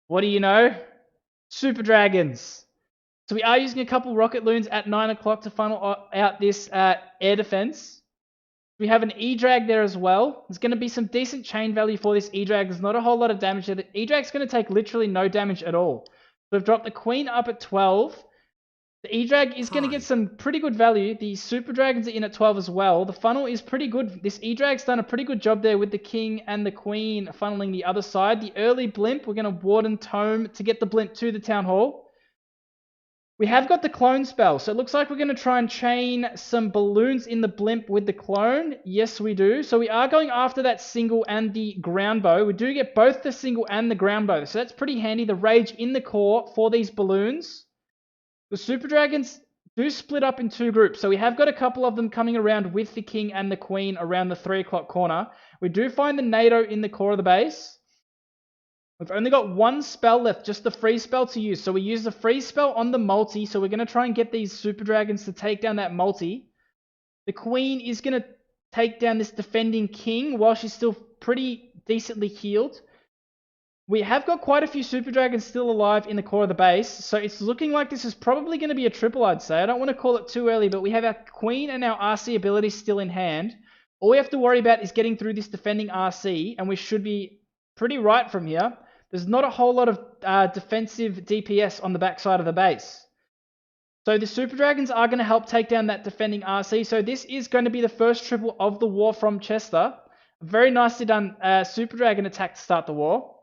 What do you know? Super Dragons. So we are using a couple rocket loons at 9 o'clock to funnel out this air defense. We have an E-Drag there as well. There's going to be some decent chain value for this E-Drag. There's not a whole lot of damage there. The E-Drag's going to take literally no damage at all. So we've dropped the Queen up at 12. The E-Drag is going to get some pretty good value. The Super Dragons are in at 12 as well. The funnel is pretty good. This E-Drag's done a pretty good job there with the King and the Queen funneling the other side. The early Blimp, we're going to Warden Tome to get the Blimp to the Town Hall. We have got the clone spell, so it looks like we're going to try and chain some balloons in the Blimp with the clone. Yes, we do. So we are going after that single and the ground bow. We do get both the single and the ground bow, so that's pretty handy. The rage in the core for these balloons. The Super Dragons do split up in two groups, so we have got a couple of them coming around with the King and the Queen around the 3 o'clock corner. We do find the NATO in the core of the base. We've only got one spell left, just the free spell to use. So we use the free spell on the multi. So we're going to try and get these Super Dragons to take down that multi. The Queen is going to take down this defending King while she's still pretty decently healed. We have got quite a few Super Dragons still alive in the core of the base. So it's looking like this is probably going to be a triple, I'd say. I don't want to call it too early, but we have our Queen and our RC abilities still in hand. All we have to worry about is getting through this defending RC, and we should be pretty right from here. There's not a whole lot of defensive DPS on the backside of the base. So the Super Dragons are going to help take down that defending RC. So this is going to be the first triple of the war from Chester. Very nicely done Super Dragon attack to start the war.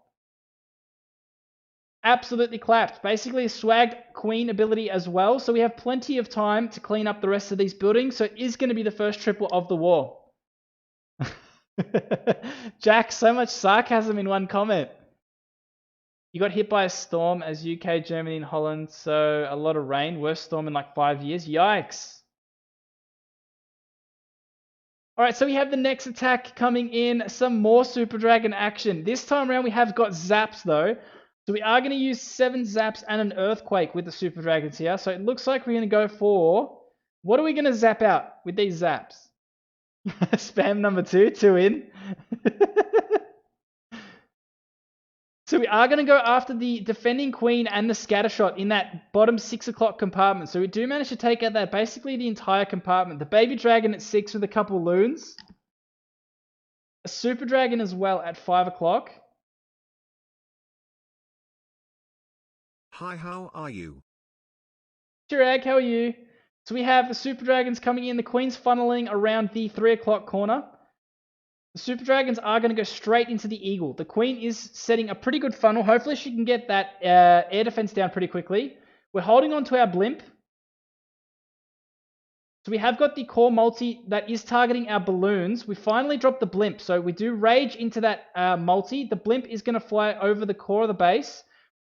Absolutely clapped. Basically a swagged Queen ability as well. So we have plenty of time to clean up the rest of these buildings. So it is going to be the first triple of the war. Jack, so much sarcasm in one comment. You got hit by a storm as UK, Germany, and Holland, so a lot of rain. Worst storm in like 5 years. Yikes. Alright, so we have the next attack coming in. Some more Super Dragon action. This time around we have got zaps though. So we are going to use 7 zaps and an earthquake with the Super Dragons here. So it looks like we're going to go for... What are we going to zap out with these zaps? Spam number 2, 2 in. So we are going to go after the defending Queen and the scattershot in that bottom 6 o'clock compartment. So we do manage to take out that basically the entire compartment. The baby dragon at 6 with a couple loons. A Super Dragon as well at 5 o'clock. Hi, how are you? Chirag, how are you? So we have the Super Dragons coming in. The Queen's funneling around the 3 o'clock corner. The Super Dragons are going to go straight into the Eagle. The Queen is setting a pretty good funnel. Hopefully she can get that air defense down pretty quickly. We're holding on to our Blimp. So we have got the core multi that is targeting our balloons. We finally dropped the Blimp. So we do rage into that multi. The Blimp is going to fly over the core of the base.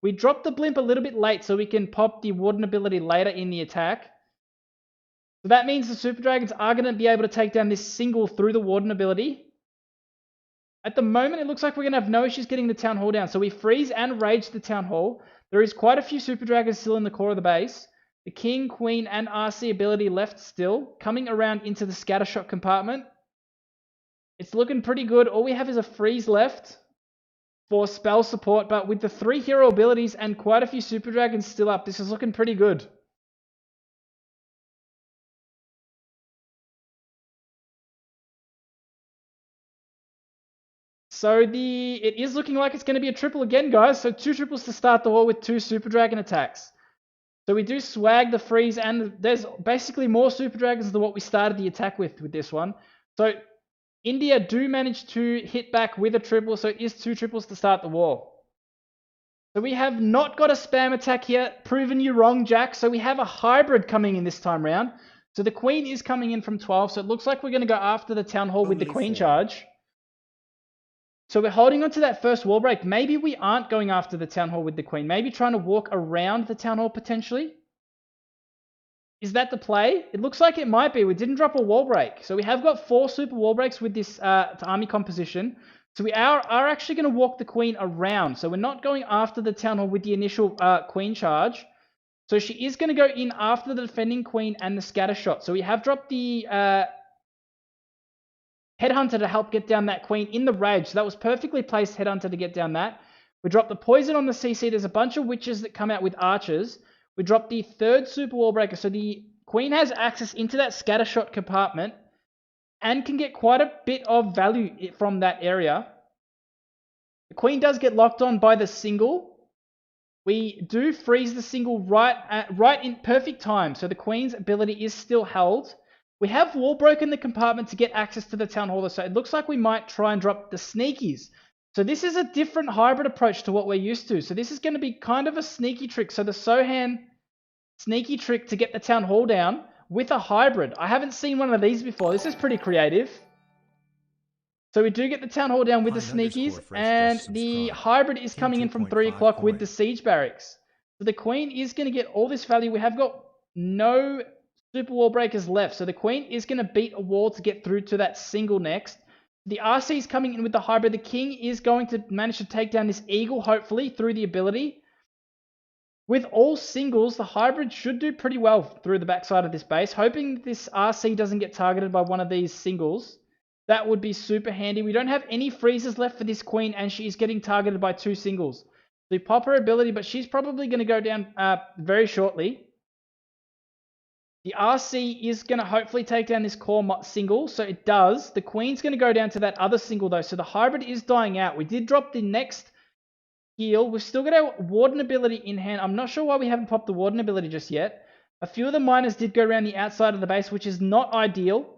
We dropped the Blimp a little bit late so we can pop the Warden ability later in the attack. So that means the Super Dragons are going to be able to take down this single through the Warden ability. At the moment, it looks like we're going to have no issues getting the Town Hall down. So we freeze and rage the Town Hall. There is quite a few Super Dragons still in the core of the base. The King, Queen, and RC ability left still. Coming around into the scattershot compartment. It's looking pretty good. All we have is a freeze left for spell support. But with the 3 hero abilities and quite a few Super Dragons still up, this is looking pretty good. So it is looking like it's going to be a triple again, guys. So 2 triples to start the war with 2 Super Dragon attacks. So we do swag the freeze, and there's basically more Super Dragons than what we started the attack with this one. So India do manage to hit back with a triple, so it is 2 triples to start the war. So we have not got a spam attack here. Proven you wrong, Jack. So we have a hybrid coming in this time round. So the Queen is coming in from 12, so it looks like we're going to go after the Town Hall with the Queen charge. So we're holding on to that first wall break. Maybe we aren't going after the Town Hall with the Queen. Maybe trying to walk around the Town Hall potentially. Is that the play? It looks like it might be. We didn't drop a wall break. So we have got 4 super wall breaks with this army composition. So we are actually going to walk the Queen around. So we're not going after the Town Hall with the initial Queen charge. So she is going to go in after the defending Queen and the scatter shot. So we have dropped the Headhunter to help get down that Queen in the rage. So that was perfectly placed Headhunter to get down that. We drop the poison on the CC. There's a bunch of witches that come out with archers. We drop the third super wall breaker. So the queen has access into that scattershot compartment and can get quite a bit of value from that area. The queen does get locked on by the single. We do freeze the single right in perfect time. So the queen's ability is still held. We have wall broken the compartment to get access to the town hall. So it looks like we might try and drop the sneakies. So this is a different hybrid approach to what we're used to. So this is going to be kind of a sneaky trick. So the Sohan sneaky trick to get the town hall down with a hybrid. I haven't seen one of these before. This is pretty creative. So we do get the town hall down with the sneakies, and the hybrid is coming in from 3 o'clock with the siege barracks. So the queen is going to get all this value. We have got no super wall breakers left. So the queen is going to beat a wall to get through to that single next. The RC is coming in with the hybrid. The king is going to manage to take down this eagle, hopefully, through the ability. With all singles, the hybrid should do pretty well through the backside of this base. Hoping this RC doesn't get targeted by one of these singles. That would be super handy. We don't have any freezes left for this queen, and she is getting targeted by 2 singles. So we pop her ability, but she's probably going to go down very shortly. The RC is going to hopefully take down this core single, so it does. The queen's going to go down to that other single, though, so the hybrid is dying out. We did drop the next heal. We've still got our warden ability in hand. I'm not sure why we haven't popped the warden ability just yet. A few of the miners did go around the outside of the base, which is not ideal.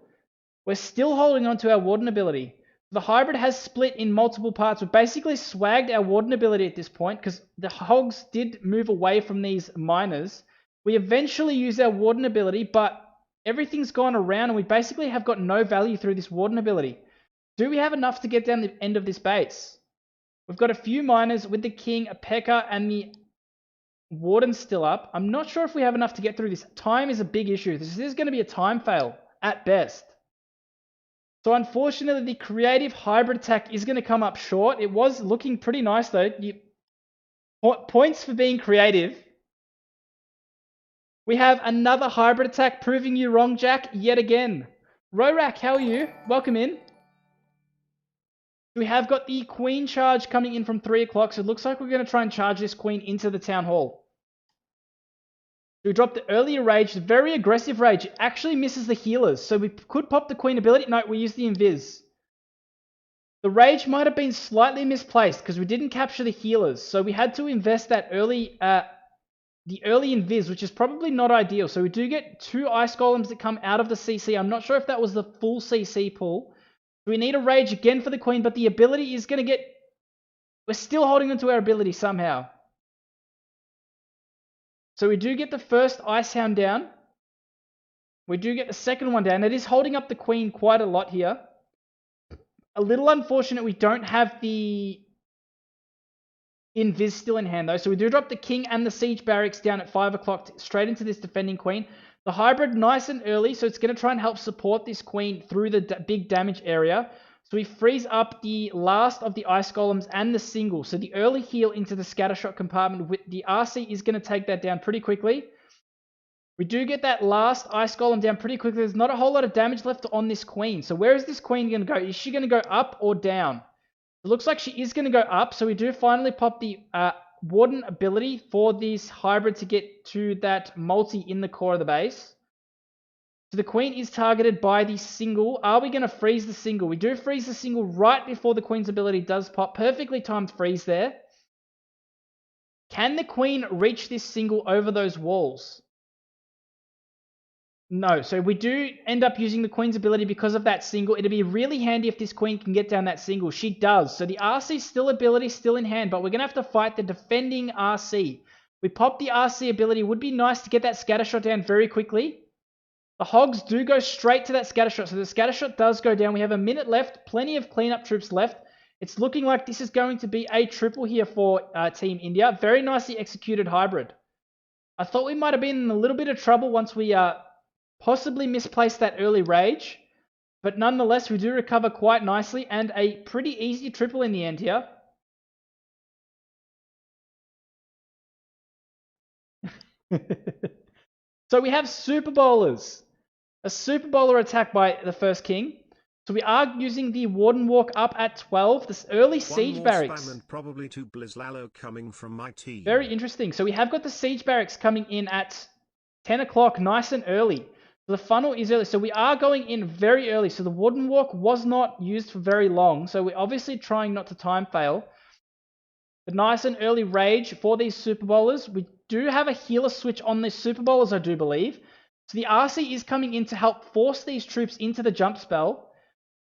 We're still holding on to our warden ability. The hybrid has split in multiple parts. We've basically swagged our warden ability at this point because the hogs did move away from these miners. We eventually use our warden ability, but everything's gone around and we basically have got no value through this warden ability. Do we have enough to get down the end of this base? We've got a few miners with the king, a P.E.K.K.A, and the warden still up. I'm not sure if we have enough to get through this. Time is a big issue. This is going to be a time fail at best. So unfortunately, the creative hybrid attack is going to come up short. It was looking pretty nice though. Points for being creative. We have another hybrid attack proving you wrong, Jack, yet again. Rorak, how are you? Welcome in. We have got the queen charge coming in from 3 o'clock, so it looks like we're going to try and charge this queen into the town hall. We dropped the earlier rage, the very aggressive rage. It actually misses the healers, so we could pop the queen ability. No, we used the invis. The rage might have been slightly misplaced because we didn't capture the healers, so we had to invest that early, the early invis, which is probably not ideal. So we do get 2 ice golems that come out of the CC. I'm not sure if that was the full CC pull. We need a rage again for the queen, but the ability is going to get... We're still holding onto our ability somehow. So we do get the first Ice Hound down. We do get the second one down. It is holding up the queen quite a lot here. A little unfortunate we don't have the invis still in hand though. So we do drop the king and the siege barracks down at 5 o'clock straight into this defending queen. The hybrid nice and early, so it's going to try and help support this queen through the big damage area. So we freeze up the last of the ice golems and the single. So the early heal into the scattershot compartment with the RC is going to take that down pretty quickly. We do get that last ice golem down pretty quickly. There's not a whole lot of damage left on this queen. So where is this queen going to go? Is she going to go up or down? It looks like she is going to go up. So we do finally pop the warden ability for this hybrid to get to that multi in the core of the base. So the queen is targeted by the single. Are we going to freeze the single? We do freeze the single right before the queen's ability does pop. Perfectly timed freeze there. Can the queen reach this single over those walls? No. So we do end up using the queen's ability because of that single. It'd be really handy if this queen can get down that single. She does. So the RC ability still in hand, but we're going to have to fight the defending RC. We pop the RC ability. It would be nice to get that scattershot down very quickly. The hogs do go straight to that scattershot. So the scattershot does go down. We have a minute left. Plenty of cleanup troops left. It's looking like this is going to be a triple here for Team India. Very nicely executed hybrid. I thought we might have been in a little bit of trouble once we possibly misplaced that early rage. But nonetheless, we do recover quite nicely. And a pretty easy triple in the end here. So we have super bowlers. A super bowler attack by the first king. So we are using the Warden Walk up at 12. This early Siege One more Barracks. spam and probably 2 Blizzlalo coming from my team. Very interesting. So we have got the Siege Barracks coming in at 10 o'clock, nice and early. The funnel is early. So we are going in very early. So the Warden Walk was not used for very long. So we're obviously trying not to time fail. The nice and early rage for these Super Bowlers. We do have a healer switch on these Super Bowlers, I do believe. So the RC is coming in to help force these troops into the jump spell.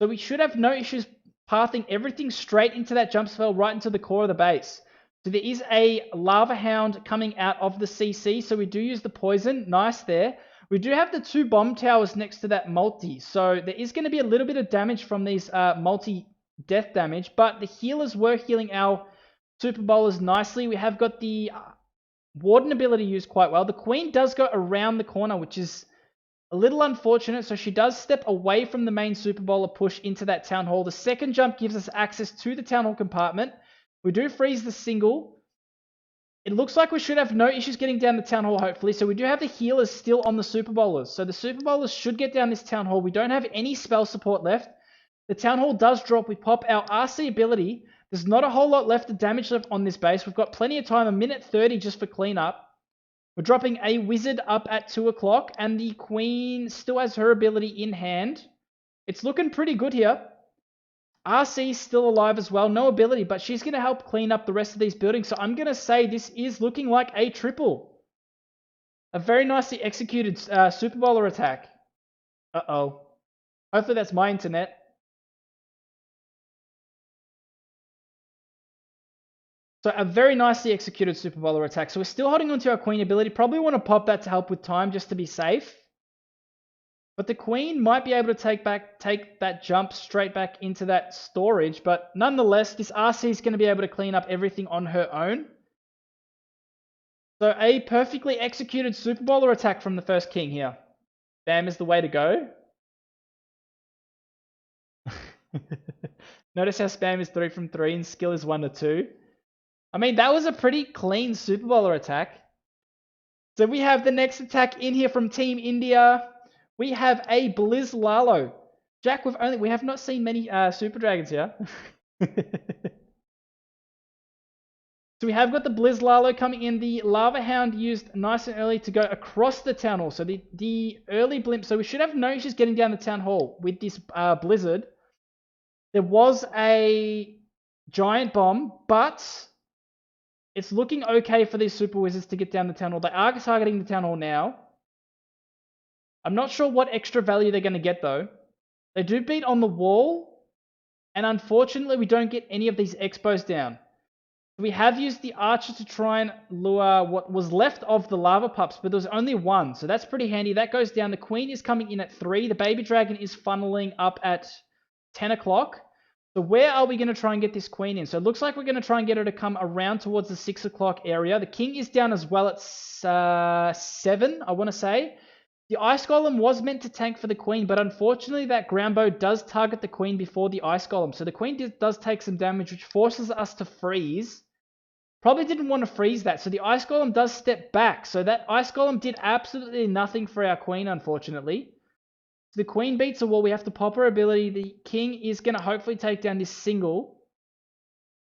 So we should have no issues pathing everything straight into that jump spell, right into the core of the base. So there is a Lava Hound coming out of the CC, so we do use the poison. Nice there. We do have the 2 bomb towers next to that multi, so there is going to be a little bit of damage from these multi-death damage, but the healers were healing our Super Bowlers nicely. We have got the Warden ability used quite well. The Queen does go around the corner, which is a little unfortunate, so she does step away from the main Super Bowler push into that Town Hall. The second jump gives us access to the Town Hall compartment. We do freeze the single. It looks like we should have no issues getting down the Town Hall, hopefully. So we do have the healers still on the Super Bowlers. So the Super Bowlers should get down this Town Hall. We don't have any spell support left. The Town Hall does drop. We pop our RC ability. There's not a whole lot left of damage left on this base. We've got plenty of time, 1:30 just for cleanup. We're dropping a wizard up at 2 o'clock, and the Queen still has her ability in hand. It's looking pretty good here. RC's still alive as well, no ability, but she's going to help clean up the rest of these buildings. So I'm going to say this is looking like a triple. A very nicely executed Super Bowler attack. Uh-oh. Hopefully that's my internet. So a very nicely executed Super Bowler attack. So we're still holding on to our Queen ability. Probably want to pop that to help with time just to be safe. But the Queen might be able to take that jump straight back into that storage. But nonetheless, this RC is going to be able to clean up everything on her own. So a perfectly executed Super Bowler attack from the first King here. Bam is the way to go. Notice how spam is 3 from 3 and skill is 1 to 2. I mean, that was a pretty clean Super Bowler attack. So we have the next attack in here from Team India. We have a Blizzlalo. Jack, we have not seen many Super Dragons here. So we have got the Blizzlalo coming in. The Lava Hound used nice and early to go across the Town Hall. So the early blimp. So we should have no issues getting down the Town Hall with this Blizzard. There was a giant bomb, but it's looking okay for these Super Wizards to get down the Town Hall. They are targeting the Town Hall now. I'm not sure what extra value they're going to get, though. They do beat on the wall, and unfortunately, we don't get any of these expos down. We have used the Archer to try and lure what was left of the Lava Pups, but there was only one, so that's pretty handy. That goes down. The Queen is coming in at 3. The Baby Dragon is funneling up at 10 o'clock. So where are we going to try and get this Queen in? So it looks like we're going to try and get her to come around towards the 6 o'clock area. The King is down as well at 7, I want to say. The Ice Golem was meant to tank for the Queen, but unfortunately that ground bow does target the Queen before the Ice Golem. So the Queen does take some damage, which forces us to freeze. Probably didn't want to freeze that, so the Ice Golem does step back. So that Ice Golem did absolutely nothing for our Queen, unfortunately. So the Queen beats a wall. We have to pop her ability. The King is going to hopefully take down this single.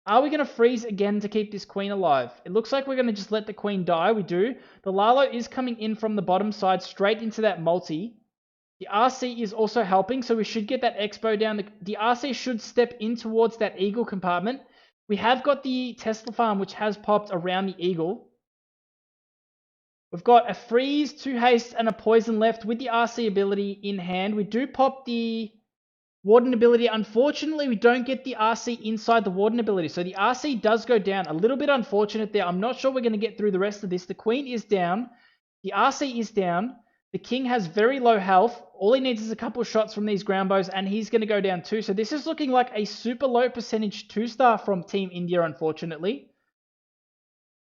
Are we going to freeze again to keep this Queen alive? It looks like we're going to just let the Queen die. We do. The Lalo is coming in from the bottom side straight into that multi. The RC is also helping, so we should get that Expo down. The RC should step in towards that Eagle compartment. We have got the Tesla farm, which has popped around the Eagle. We've got a freeze, 2 haste, and a poison left with the RC ability in hand. We do pop the Warden ability. Unfortunately, we don't get the RC inside the Warden ability. So the RC does go down. A little bit unfortunate there. I'm not sure we're going to get through the rest of this. The Queen is down. The RC is down. The King has very low health. All he needs is a couple of shots from these ground bows, and he's going to go down too. So this is looking like a super low percentage 2-star from Team India, unfortunately.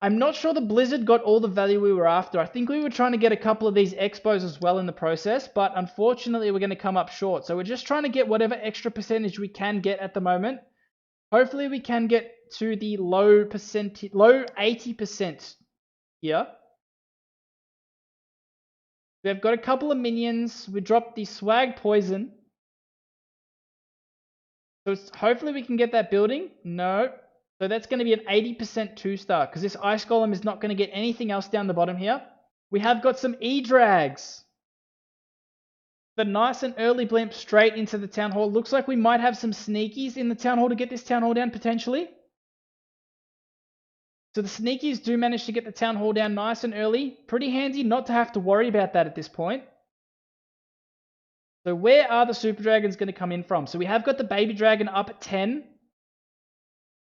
I'm not sure the Blizzard got all the value we were after. I think we were trying to get a couple of these expos as well in the process, but unfortunately we're going to come up short. So we're just trying to get whatever extra percentage we can get at the moment. Hopefully we can get to the low 80% here. We've got a couple of minions. We dropped the Swag Poison. So hopefully we can get that building. No. So that's going to be an 80% 2-star because this Ice Golem is not going to get anything else down the bottom here. We have got some E-Drags. The nice and early blimp straight into the Town Hall. Looks like we might have some sneakies in the Town Hall to get this Town Hall down potentially. So the sneakies do manage to get the Town Hall down nice and early. Pretty handy not to have to worry about that at this point. So where are the Super Dragons going to come in from? So we have got the Baby Dragon up at 10.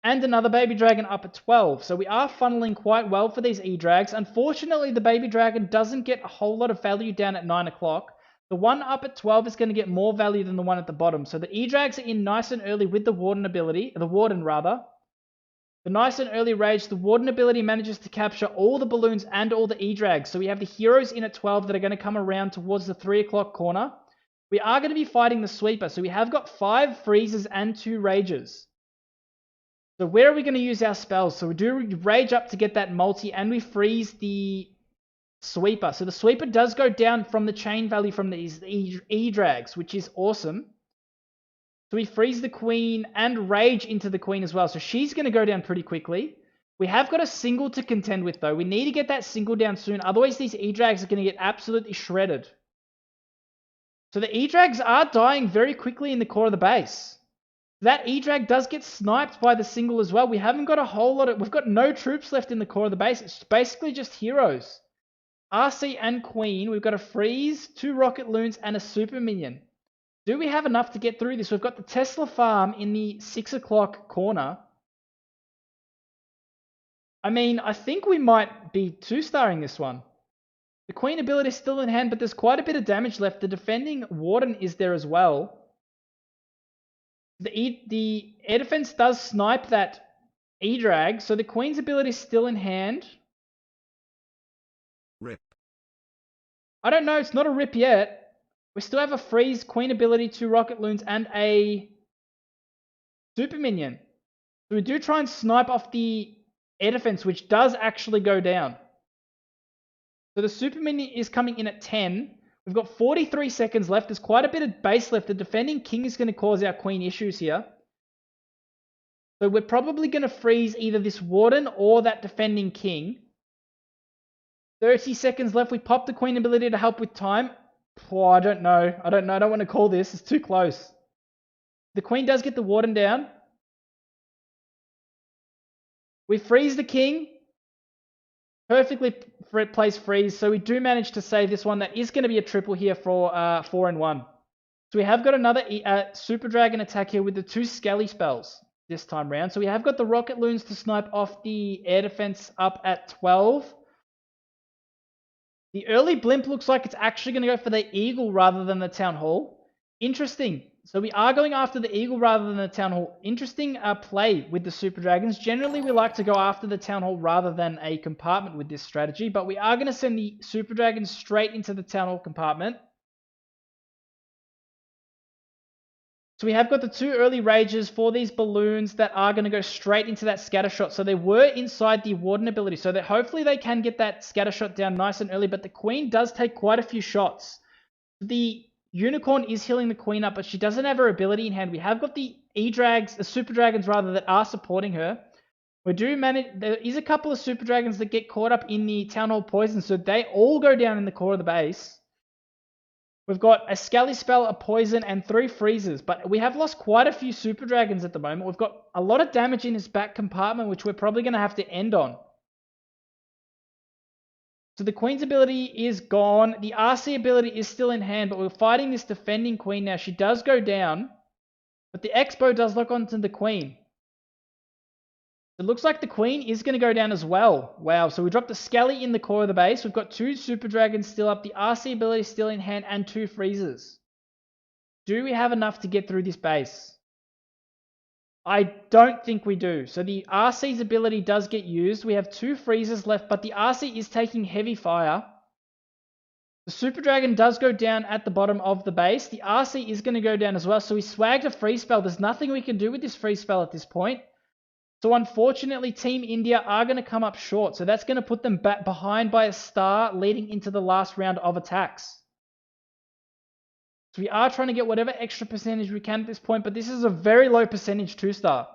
And another Baby Dragon up at 12. So we are funneling quite well for these E-Drags. Unfortunately, the Baby Dragon doesn't get a whole lot of value down at 9 o'clock. The one up at 12 is going to get more value than the one at the bottom. So the E-Drags are in nice and early with the Warden ability. The Warden, rather. The nice and early rage, the Warden ability manages to capture all the balloons and all the E-Drags. So we have the heroes in at 12 that are going to come around towards the 3 o'clock corner. We are going to be fighting the sweeper. So we have got 5 freezes and 2 rages. So where are we going to use our spells? So we do rage up to get that multi and we freeze the sweeper. So the sweeper does go down from the chain value from these E-Drags, which is awesome. So we freeze the queen and rage into the queen as well. So she's going to go down pretty quickly. We have got a single to contend with though. We need to get that single down soon. Otherwise these E-Drags are going to get absolutely shredded. So the E-Drags are dying very quickly in the core of the base. That E-Drag does get sniped by the single as well. We haven't got a whole lot of... We've got no troops left in the core of the base. It's basically just heroes. RC and Queen. We've got a freeze, 2 rocket loons, and a super minion. Do we have enough to get through this? We've got the Tesla farm in the 6 o'clock corner. I mean, I think we might be 2-starring this one. The Queen ability is still in hand, but there's quite a bit of damage left. The defending Warden is there as well. The air defense does snipe that E-Drag, so the Queen's ability is still in hand. Rip. I don't know, it's not a rip yet. We still have a freeze, Queen ability, 2 rocket loons, and a super minion. So we do try and snipe off the air defense, which does actually go down. So the super minion is coming in at 10. We've got 43 seconds left. There's quite a bit of base left. The defending king is going to cause our queen issues here. So we're probably going to freeze either this warden or that defending king. 30 seconds left. We pop the queen ability to help with time. Oh, I don't know. I don't want to call this. It's too close. The queen does get the warden down. We freeze the king. Perfectly placed freeze. So we do manage to save this one. That is going to be a triple here for 4 and 1. So we have got another Super Dragon attack here with the 2 Skelly spells this time round. So we have got the Rocket Loons to snipe off the air defense up at 12. The early blimp looks like it's actually going to go for the Eagle rather than the Town Hall. Interesting. So we are going after the Eagle rather than the Town Hall. Interesting play with the Super Dragons. Generally, we like to go after the Town Hall rather than a compartment with this strategy. But we are going to send the Super Dragons straight into the Town Hall compartment. So we have got the 2 early rages for these balloons that are going to go straight into that scatter shot. So they were inside the Warden ability. So that hopefully they can get that scatter shot down nice and early. But the Queen does take quite a few shots. The Unicorn is healing the Queen up, but she doesn't have her ability in hand. We have got the E-Drags, the Super Dragons rather, that are supporting her. We do manage... There is a couple of Super Dragons that get caught up in the Town Hall poison. So they all go down in the core of the base. We've got a Skelly spell, a poison, and 3 freezes. But we have lost quite a few Super Dragons at the moment. We've got a lot of damage in his back compartment, which we're probably going to have to end on. So the Queen's ability is gone. The RC ability is still in hand, but we're fighting this defending Queen now. She does go down, but the Expo does lock onto the Queen. It looks like the Queen is going to go down as well. Wow, so we dropped the Skelly in the core of the base. We've got 2 Super Dragons still up. The RC ability is still in hand and 2 freezes. Do we have enough to get through this base? I don't think we do. So the RC's ability does get used. We have 2 freezes left, but the RC is taking heavy fire. The Super Dragon does go down at the bottom of the base. The RC is going to go down as well. So we swagged a freeze spell. There's nothing we can do with this freeze spell at this point. So unfortunately, Team India are going to come up short. So that's going to put them back behind by a star leading into the last round of attacks. So we are trying to get whatever extra percentage we can at this point, but this is a very low percentage 2-star.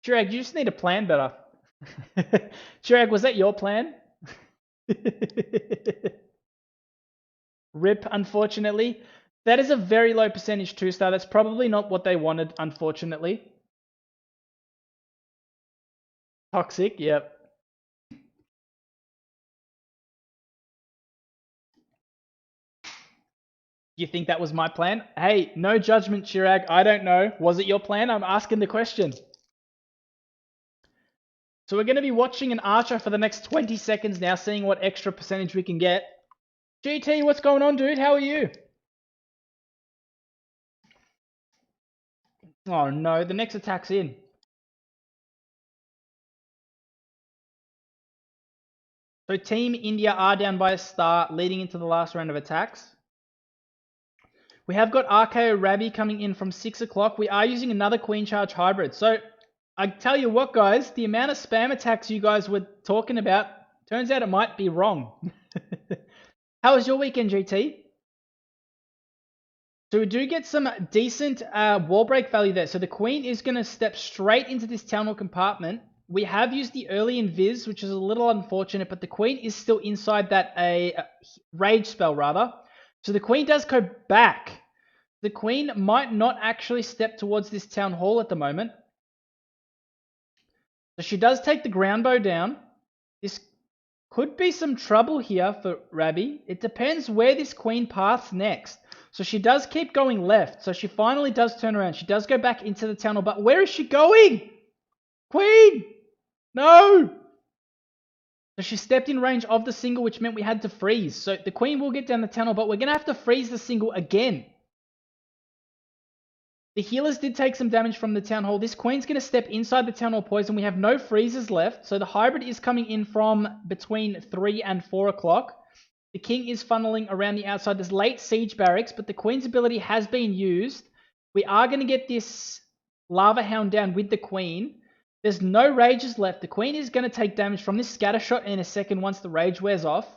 Chirag, you just need to plan better. Chirag, was that your plan? Rip, unfortunately. That is a very low percentage 2-star. That's probably not what they wanted, unfortunately. Toxic, yep. You think that was my plan? Hey, no judgment, Chirag. I don't know. Was it your plan? I'm asking the question. So we're going to be watching an archer for the next 20 seconds now, seeing what extra percentage we can get. GT, what's going on, dude? How are you? Oh no, the next attack's in. So Team India are down by a star, leading into the last round of attacks. We have got RKO Rabby coming in from 6 o'clock. We are using another Queen Charge hybrid. So I tell you what, guys, the amount of spam attacks you guys were talking about, turns out it might be wrong. How was your weekend, GT? So we do get some decent wall break value there. So the Queen is going to step straight into this Town Hall compartment. We have used the early invis, which is a little unfortunate, but the Queen is still inside that rage spell, rather. So the Queen does go back. The Queen might not actually step towards this Town Hall at the moment. So she does take the ground bow down. This could be some trouble here for Rabby. It depends where this Queen paths next. So she does keep going left. So she finally does turn around. She does go back into the tunnel. But where is she going? Queen! No! So she stepped in range of the single, which meant we had to freeze. So the Queen will get down the tunnel, but we're going to have to freeze the single again. The healers did take some damage from the Town Hall. This Queen's going to step inside the Town Hall poison. We have no freezes left. So the hybrid is coming in from between 3 and 4 o'clock. The King is funneling around the outside. There's late siege barracks, but the Queen's ability has been used. We are going to get this Lava Hound down with the Queen. There's no rages left. The Queen is going to take damage from this scatter shot in a second once the rage wears off.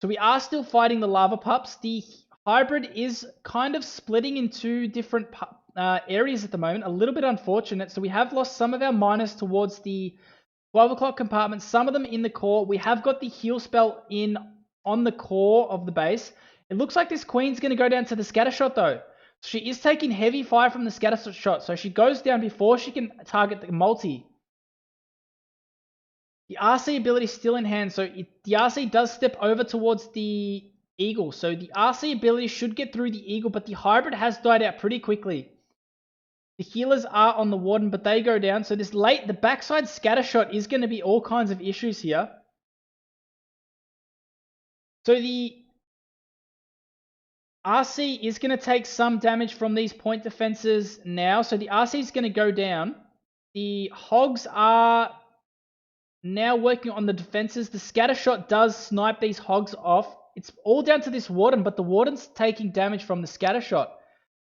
So we are still fighting the Lava Pups. The hybrid is kind of splitting in two different areas at the moment. A little bit unfortunate. So we have lost some of our miners towards the 12 o'clock compartment. Some of them in the core. We have got the heal spell in on the core of the base. It looks like this Queen's going to go down to the scatter shot though. She is taking heavy fire from the scatter shot. So she goes down before she can target the multi. The RC ability is still in hand. So the RC does step over towards the Eagle. So the RC ability should get through the Eagle, but the hybrid has died out pretty quickly. The healers are on the Warden, but they go down. So the backside scatter shot is going to be all kinds of issues here. So the RC is going to take some damage from these point defenses now. So the RC is going to go down. The Hogs are now working on the defenses. The scatter shot does snipe these Hogs off. It's all down to this Warden, but the Warden's taking damage from the scatter shot.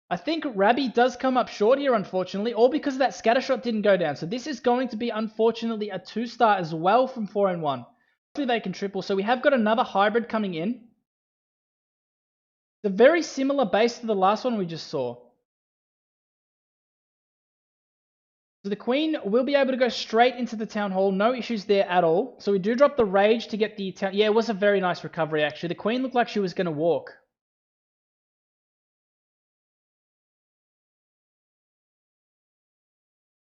I think Rabby does come up short here, unfortunately, all because that scatter shot didn't go down. So this is going to be, unfortunately, a 2-star as well from 4 and 1. Hopefully they can triple. So we have got another hybrid coming in. It's a very similar base to the last one we just saw. So the Queen will be able to go straight into the Town Hall. No issues there at all. So we do drop the Rage to get the town. Yeah, it was a very nice recovery, actually. The Queen looked like she was going to walk.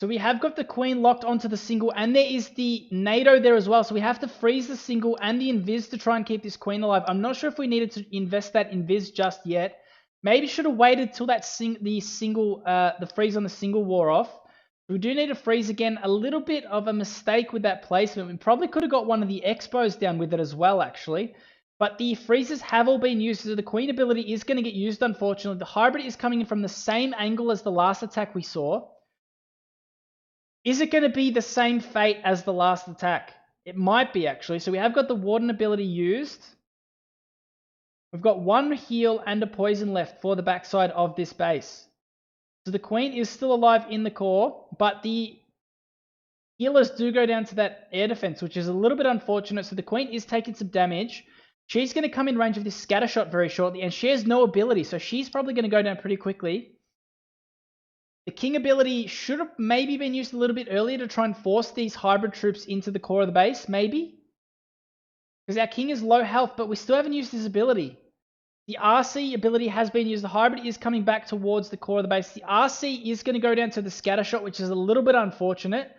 So we have got the Queen locked onto the single, and there is the NATO there as well. So we have to freeze the single and the invis to try and keep this Queen alive. I'm not sure if we needed to invest that invis just yet. Maybe should have waited till that the freeze on the single wore off. We do need to freeze again. A little bit of a mistake with that placement. We probably could have got one of the Expos down with it as well, actually. But the freezes have all been used, so the Queen ability is going to get used, unfortunately. The hybrid is coming in from the same angle as the last attack we saw. Is it going to be the same fate as the last attack? It might be, actually. So we have got the Warden ability used. We've got one heal and a poison left for the backside of this base. So the Queen is still alive in the core, but the Healers do go down to that air defense, which is a little bit unfortunate. So the queen is taking some damage. She's going to come in range of this scatter shot very shortly, and she has no ability, so she's probably going to go down pretty quickly. The king ability should have maybe been used a little bit earlier to try and force these hybrid troops into the core of the base, maybe. Because our king is low health, but we still haven't used his ability. The RC ability has been used. The hybrid is coming back towards the core of the base. The RC is going to go down to the scatter shot, which is a little bit unfortunate.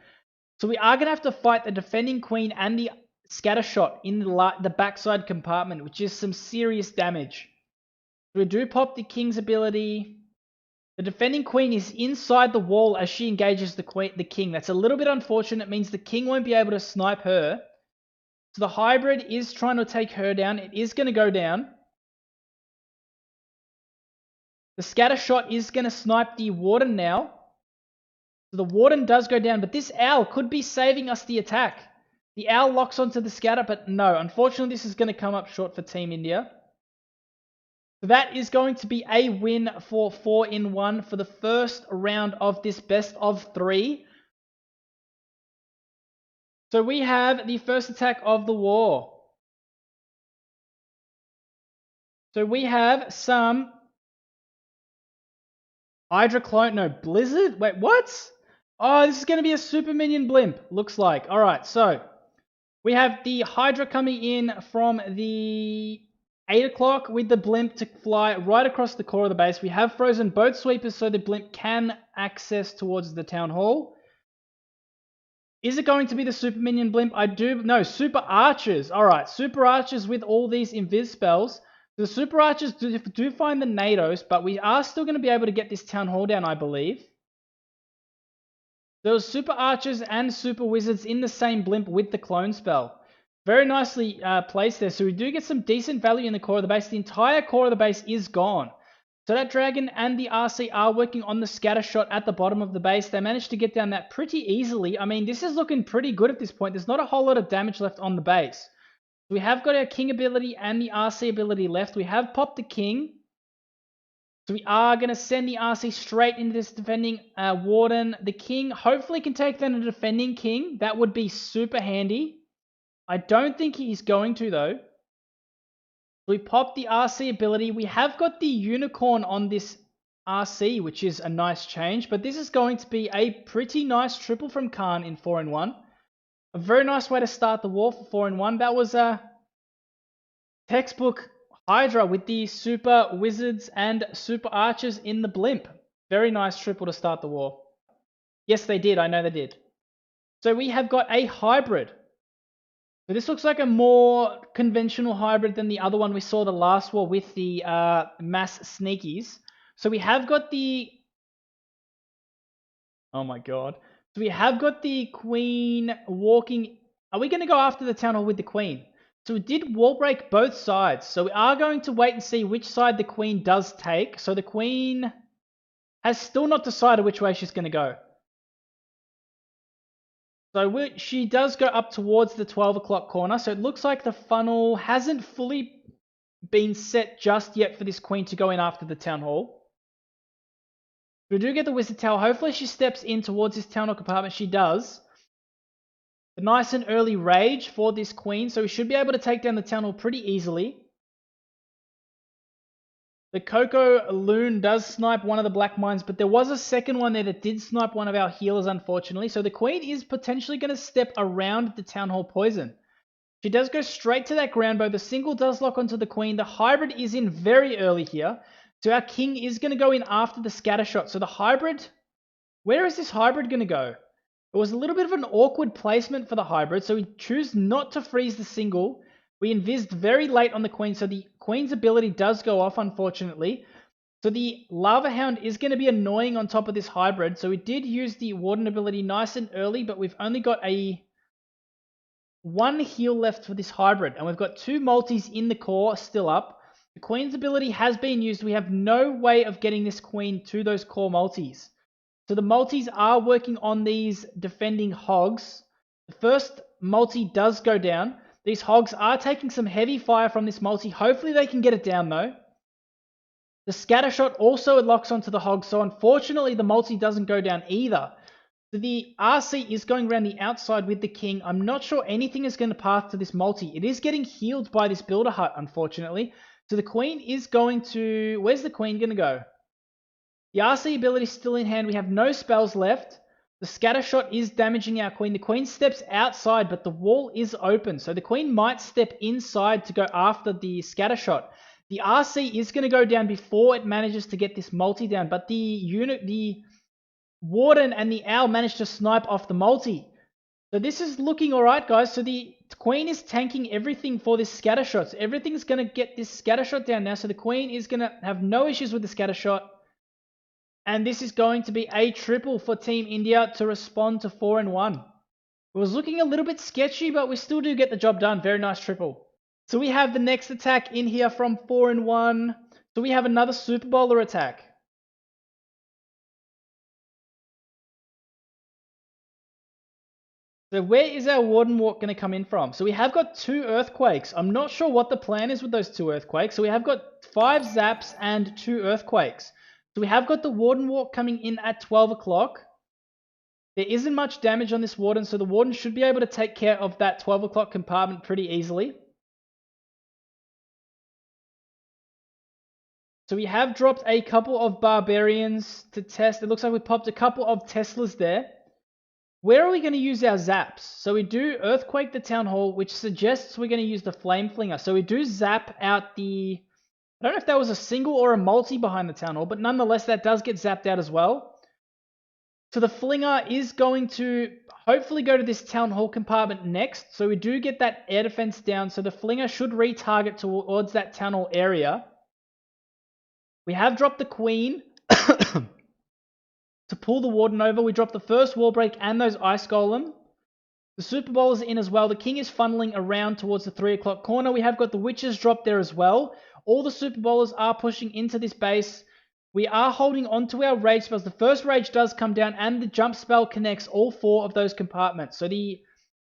So we are going to have to fight the defending queen and the scatter shot in the backside compartment, which is some serious damage. We do pop the king's ability. The defending queen is inside the wall as she engages the king. That's a little bit unfortunate. It means the king won't be able to snipe her. So the hybrid is trying to take her down. It is going to go down. The scatter shot is going to snipe the warden now. So the warden does go down, but this owl could be saving us the attack. The owl locks onto the scatter, but no. Unfortunately, this is going to come up short for Team India. So that is going to be a win for 4-in-1 for the first round of this best of 3. So we have the first attack of the war. So we have some Hydra clone, no, Blizzard? Wait, what? Oh, this is going to be a super minion blimp, looks like. All right, so we have the Hydra coming in from the 8 o'clock with the blimp to fly right across the core of the base. We have frozen both sweepers so the blimp can access towards the town hall. Is it going to be the super minion blimp? No, super archers. All right, super archers with all these invis spells. The super archers do find the NATOs, but we are still going to be able to get this town hall down, I believe. There was super archers and super wizards in the same blimp with the clone spell. Very nicely placed there. So we do get some decent value in the core of the base. The entire core of the base is gone. So that dragon and the RC are working on the scatter shot at the bottom of the base. They managed to get down that pretty easily. I mean, this is looking pretty good at this point. There's not a whole lot of damage left on the base. We have got our king ability and the RC ability left. We have popped the king. So we are going to send the RC straight into this defending warden. The king hopefully can take down a defending king. That would be super handy. I don't think he's going to, though. We pop the RC ability. We have got the unicorn on this RC, which is a nice change. But this is going to be a pretty nice triple from Khan in 4-in-1. A very nice way to start the war for 4-in-1. That was a textbook Hydra with the super wizards and super archers in the blimp. Very nice triple to start the war. Yes, they did. I know they did. So we have got a hybrid. So this looks like a more conventional hybrid than the other one we saw the last war with the mass sneakies. So we have got the... Oh my god. So we have got the queen walking... Are we going to go after the town hall with the queen? So we did wall break both sides. So we are going to wait and see which side the queen does take. So the queen has still not decided which way she's going to go. So she does go up towards the 12 o'clock corner. So it looks like the funnel hasn't fully been set just yet for this queen to go in after the town hall. We do get the wizard tower. Hopefully she steps in towards this town hall compartment. She does. A nice and early rage for this queen. So we should be able to take down the town hall pretty easily. The Coco Loon does snipe one of the black mines, but there was a second one there that did snipe one of our healers, unfortunately. So the queen is potentially going to step around the town hall poison. She does go straight to that ground bow. The single does lock onto the queen. The hybrid is in very early here. So our king is going to go in after the scatter shot. So the hybrid, where is this hybrid going to go? It was a little bit of an awkward placement for the hybrid. So we choose not to freeze the single. We invised very late on the queen, so the queen's ability does go off, unfortunately. So the Lava Hound is going to be annoying on top of this hybrid. So we did use the Warden ability nice and early, but we've only got one heal left for this hybrid. And we've got 2 multis in the core still up. The queen's ability has been used. We have no way of getting this queen to those core multis. So the multis are working on these defending hogs. The first multi does go down. These hogs are taking some heavy fire from this multi. Hopefully they can get it down though. The scatter shot also locks onto the hog. So unfortunately the multi doesn't go down either. So the RC is going around the outside with the king. I'm not sure anything is going to path to this multi. It is getting healed by this builder hut, unfortunately. So the queen is going to... Where's the queen going to go? The RC ability is still in hand. We have no spells left. The scatter shot is damaging our queen. The queen steps outside, but the wall is open. So the queen might step inside to go after the scatter shot. The RC is going to go down before it manages to get this multi down, but the warden and the owl managed to snipe off the multi. So this is looking alright, guys. So the queen is tanking everything for this scatter shot. So everything's going to get this scatter shot down now. So the queen is going to have no issues with the scatter shot. And this is going to be a triple for Team India to respond to 4-1. It was looking a little bit sketchy, but we still do get the job done. Very nice triple. So we have the next attack in here from 4-1. So we have another Super Bowler attack. So where is our Warden Walk going to come in from? So we have got 2 Earthquakes. I'm not sure what the plan is with those 2 Earthquakes. So we have got 5 Zaps and 2 Earthquakes. So we have got the Warden Walk coming in at 12 o'clock. There isn't much damage on this Warden, so the Warden should be able to take care of that 12 o'clock compartment pretty easily. So we have dropped a couple of Barbarians to test. It looks like we popped a couple of Teslas there. Where are we going to use our Zaps? So we do Earthquake the Town Hall, which suggests we're going to use the Flame Flinger. So we do zap out the... I don't know if that was a single or a multi behind the Town Hall, but nonetheless, that does get zapped out as well. So the Flinger is going to hopefully go to this Town Hall compartment next. So we do get that air defense down. So the Flinger should retarget towards that Town Hall area. We have dropped the Queen to pull the Warden over. We dropped the first Wall Break and those Ice Golem. The Super Bowlers in as well. The King is funneling around towards the 3 o'clock corner. We have got the Witches dropped there as well. All the Super Bowlers are pushing into this base. We are holding on to our Rage spells. The first Rage does come down and the Jump spell connects all 4 of those compartments. So the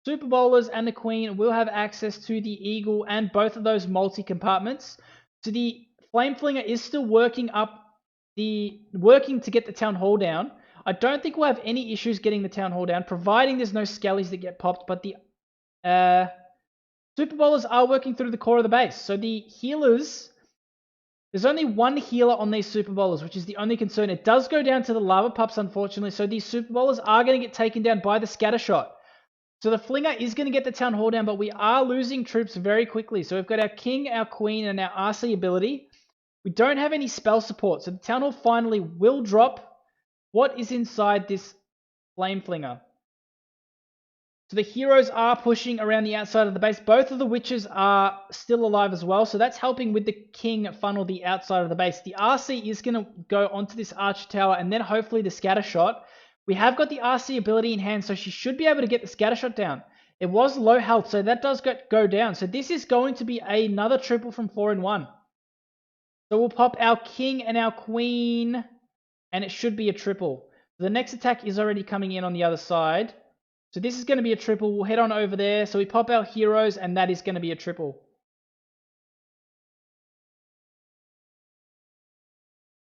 Super Bowlers and the Queen will have access to the Eagle and both of those multi-compartments. So the Flame Flinger is still working to get the Town Hall down. I don't think we'll have any issues getting the Town Hall down, providing there's no Skellies that get popped, but the Super Bowlers are working through the core of the base. So the healers, there's only 1 healer on these Super Bowlers, which is the only concern. It does go down to the Lava Pups, unfortunately, so these Super Bowlers are going to get taken down by the Scatter Shot. So the Flinger is going to get the Town Hall down, but we are losing troops very quickly. So we've got our King, our Queen, and our RC ability. We don't have any spell support, so the Town Hall finally will drop. What is inside this Flame Flinger? So the heroes are pushing around the outside of the base. Both of the witches are still alive as well, so that's helping with the king funnel the outside of the base. The RC is going to go onto this archer tower and then hopefully the scatter shot. We have got the RC ability in hand, so she should be able to get the scatter shot down. It was low health, so that does go down. So this is going to be another triple from 4-1. So we'll pop our king and our queen, and it should be a triple. The next attack is already coming in on the other side. So this is going to be a triple. We'll head on over there. So we pop our heroes, and that is going to be a triple.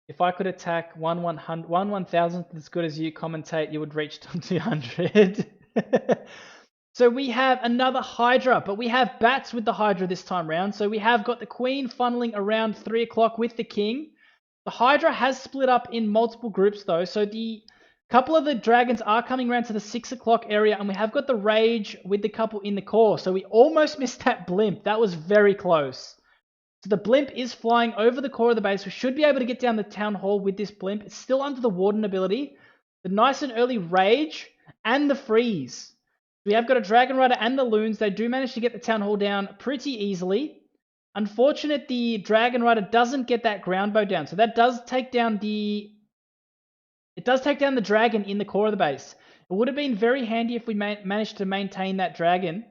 If I could attack 1/1000th as good as you commentate, you would reach 200. So we have another Hydra, but we have bats with the Hydra this time round. So we have got the Queen funneling around 3 o'clock with the King. The Hydra has split up in multiple groups though. So the couple of the dragons are coming around to the 6 o'clock area, and we have got the Rage with the couple in the core. So we almost missed that blimp. That was very close. So the blimp is flying over the core of the base. We should be able to get down the Town Hall with this blimp. It's still under the Warden ability. The nice and early Rage and the Freeze. We have got a Dragon Rider and the Loons. They do manage to get the Town Hall down pretty easily. Unfortunate, the Dragon Rider doesn't get that ground bow down. So that does take down the... It does take down the dragon in the core of the base. It would have been very handy if we managed to maintain that dragon.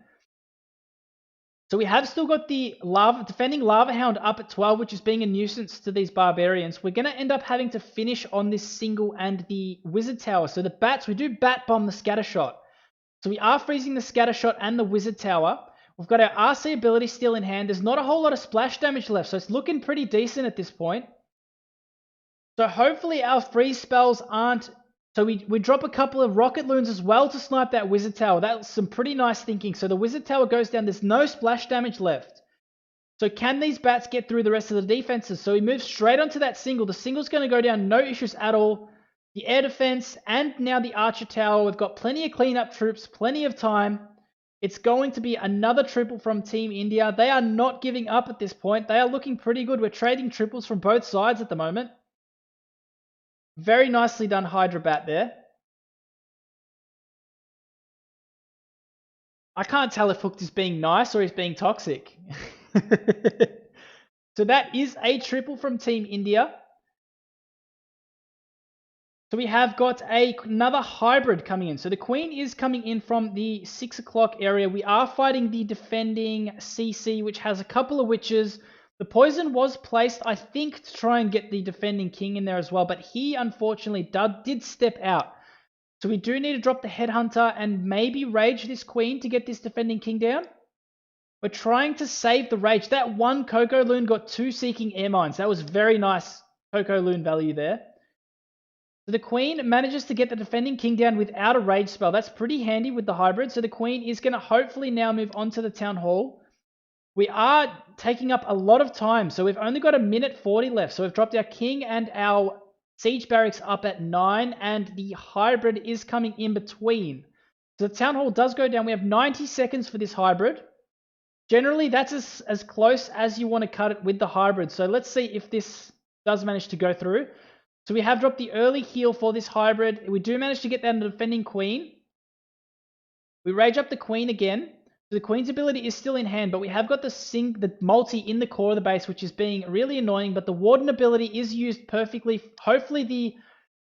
So we have still got the defending Lava Hound up at 12, which is being a nuisance to these barbarians. We're going to end up having to finish on this single and the Wizard Tower. So the bats, we do bat bomb the Scatter Shot. So we are freezing the Scatter Shot and the Wizard Tower. We've got our RC ability still in hand. There's not a whole lot of splash damage left, so it's looking pretty decent at this point. So hopefully our freeze spells aren't So we drop a couple of rocket loons as well to snipe that wizard tower. That's some pretty nice thinking. So the wizard tower goes down. There's no splash damage left. So can these bats get through the rest of the defenses? So we move straight onto that single. The single's going to go down, no issues at all. The air defense and now the archer tower. We've got plenty of cleanup troops, plenty of time. It's going to be another triple from Team India. They are not giving up at this point. They are looking pretty good. We're trading triples from both sides at the moment. Very nicely done, Hydrabat there. I can't tell if Hooked is being nice or he's being toxic. So that is a triple from Team India. So we have got another hybrid coming in. So the Queen is coming in from the 6 o'clock area. We are fighting the defending CC, which has a couple of witches. The poison was placed, I think, to try and get the defending king in there as well. But he, unfortunately, did step out. So we do need to drop the headhunter and maybe rage this queen to get this defending king down. We're trying to save the rage. That one Coco Loon got 2 seeking air mines. That was very nice Coco Loon value there. So the queen manages to get the defending king down without a rage spell. That's pretty handy with the hybrid. So the queen is going to hopefully now move on to the town hall. We are taking up a lot of time. So we've only got a minute 40 left. So we've dropped our king and our siege barracks up at 9. And the hybrid is coming in between. So the town hall does go down. We have 90 seconds for this hybrid. Generally, that's as close as you want to cut it with the hybrid. So let's see if this does manage to go through. So we have dropped the early heal for this hybrid. We do manage to get down the defending queen. We rage up the queen again. So the queen's ability is still in hand, but we have got the multi in the core of the base, which is being really annoying. But the warden ability is used perfectly. Hopefully the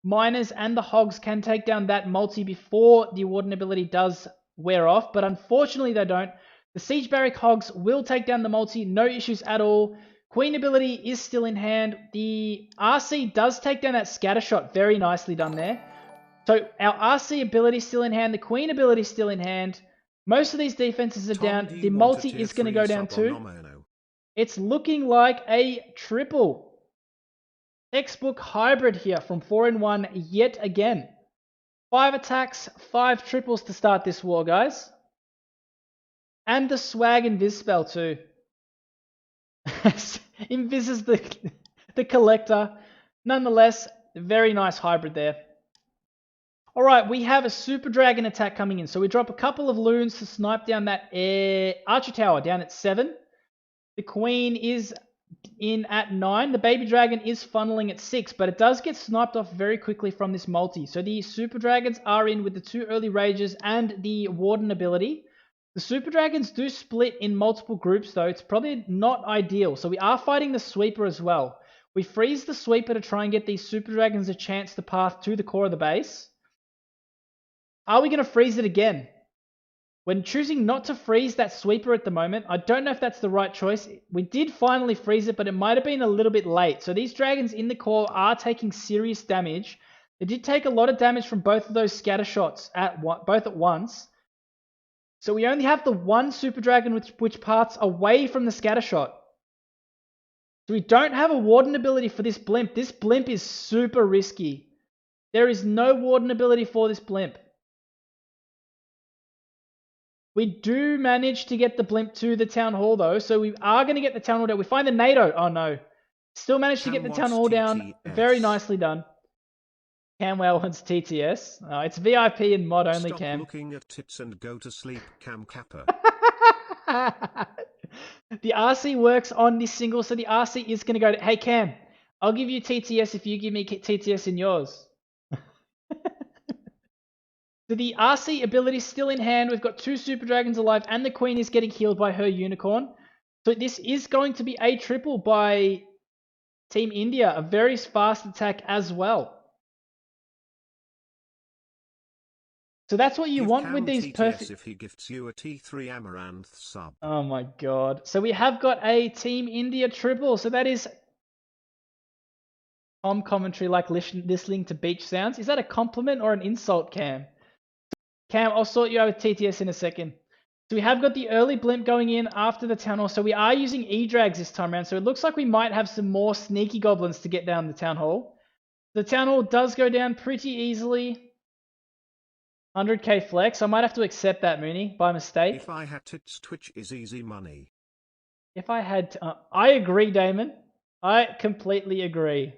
miners and the hogs can take down that multi before the warden ability does wear off. But unfortunately they don't. The siege barrack hogs will take down the multi, no issues at all. Queen ability is still in hand. The RC does take down that scatter shot. Very nicely done there. So our RC ability is still in hand. The queen ability is still in hand. Most of these defenses are down. The multi is going to go down too. It's looking like a triple. Textbook hybrid here from 4-in-1 yet again. 5 attacks, 5 triples to start this war, guys. And the swag invis spell too. Invises the collector. Nonetheless, very nice hybrid there. Alright, we have a super dragon attack coming in. So we drop a couple of loons to snipe down that archer tower down at 7. The queen is in at 9. The baby dragon is funneling at 6, but it does get sniped off very quickly from this multi. So the super dragons are in with the 2 early rages and the warden ability. The super dragons do split in multiple groups though. It's probably not ideal. So we are fighting the sweeper as well. We freeze the sweeper to try and get these super dragons a chance to pass to the core of the base. Are we going to freeze it again? When choosing not to freeze that sweeper at the moment, I don't know if that's the right choice. We did finally freeze it, but it might have been a little bit late. So these dragons in the core are taking serious damage. They did take a lot of damage from both of those scatter shots both at once. So we only have the one super dragon which parts away from the scatter shot. So we don't have a warden ability for this blimp. This blimp is super risky. There is no warden ability for this blimp. We do manage to get the blimp to the town hall though. So we are going to get the town hall down. We find the NATO. Oh no. Still managed to get the town hall down. Very nicely done. Camwell wants TTS. Oh, it's VIP and mod only, Stop Cam. looking at tits and go to sleep, Cam Kappa. The RC works on this single, so the RC is going to go to... Hey, Cam, I'll give you TTS if you give me TTS in yours. So the RC ability is still in hand. We've got 2 super dragons alive, and the queen is getting healed by her unicorn. So this is going to be a triple by Team India. A very fast attack as well. So that's what you want with these perfect... if he gifts you a T3 Amaranth sub. Oh my god. So we have got a Team India triple. So that is Tom commentary like listening to beach sounds. Is that a compliment or an insult, Cam? Cam, I'll sort you out with TTS in a second. So we have got the early blimp going in after the town hall. So we are using E-Drags this time around. So it looks like we might have some more sneaky goblins to get down the town hall. The Town Hall does go down pretty easily. 100k flex. I might have to accept that, Mooney, by mistake. If I had tits, Twitch is easy money. If I had to, I agree, Damon. I completely agree.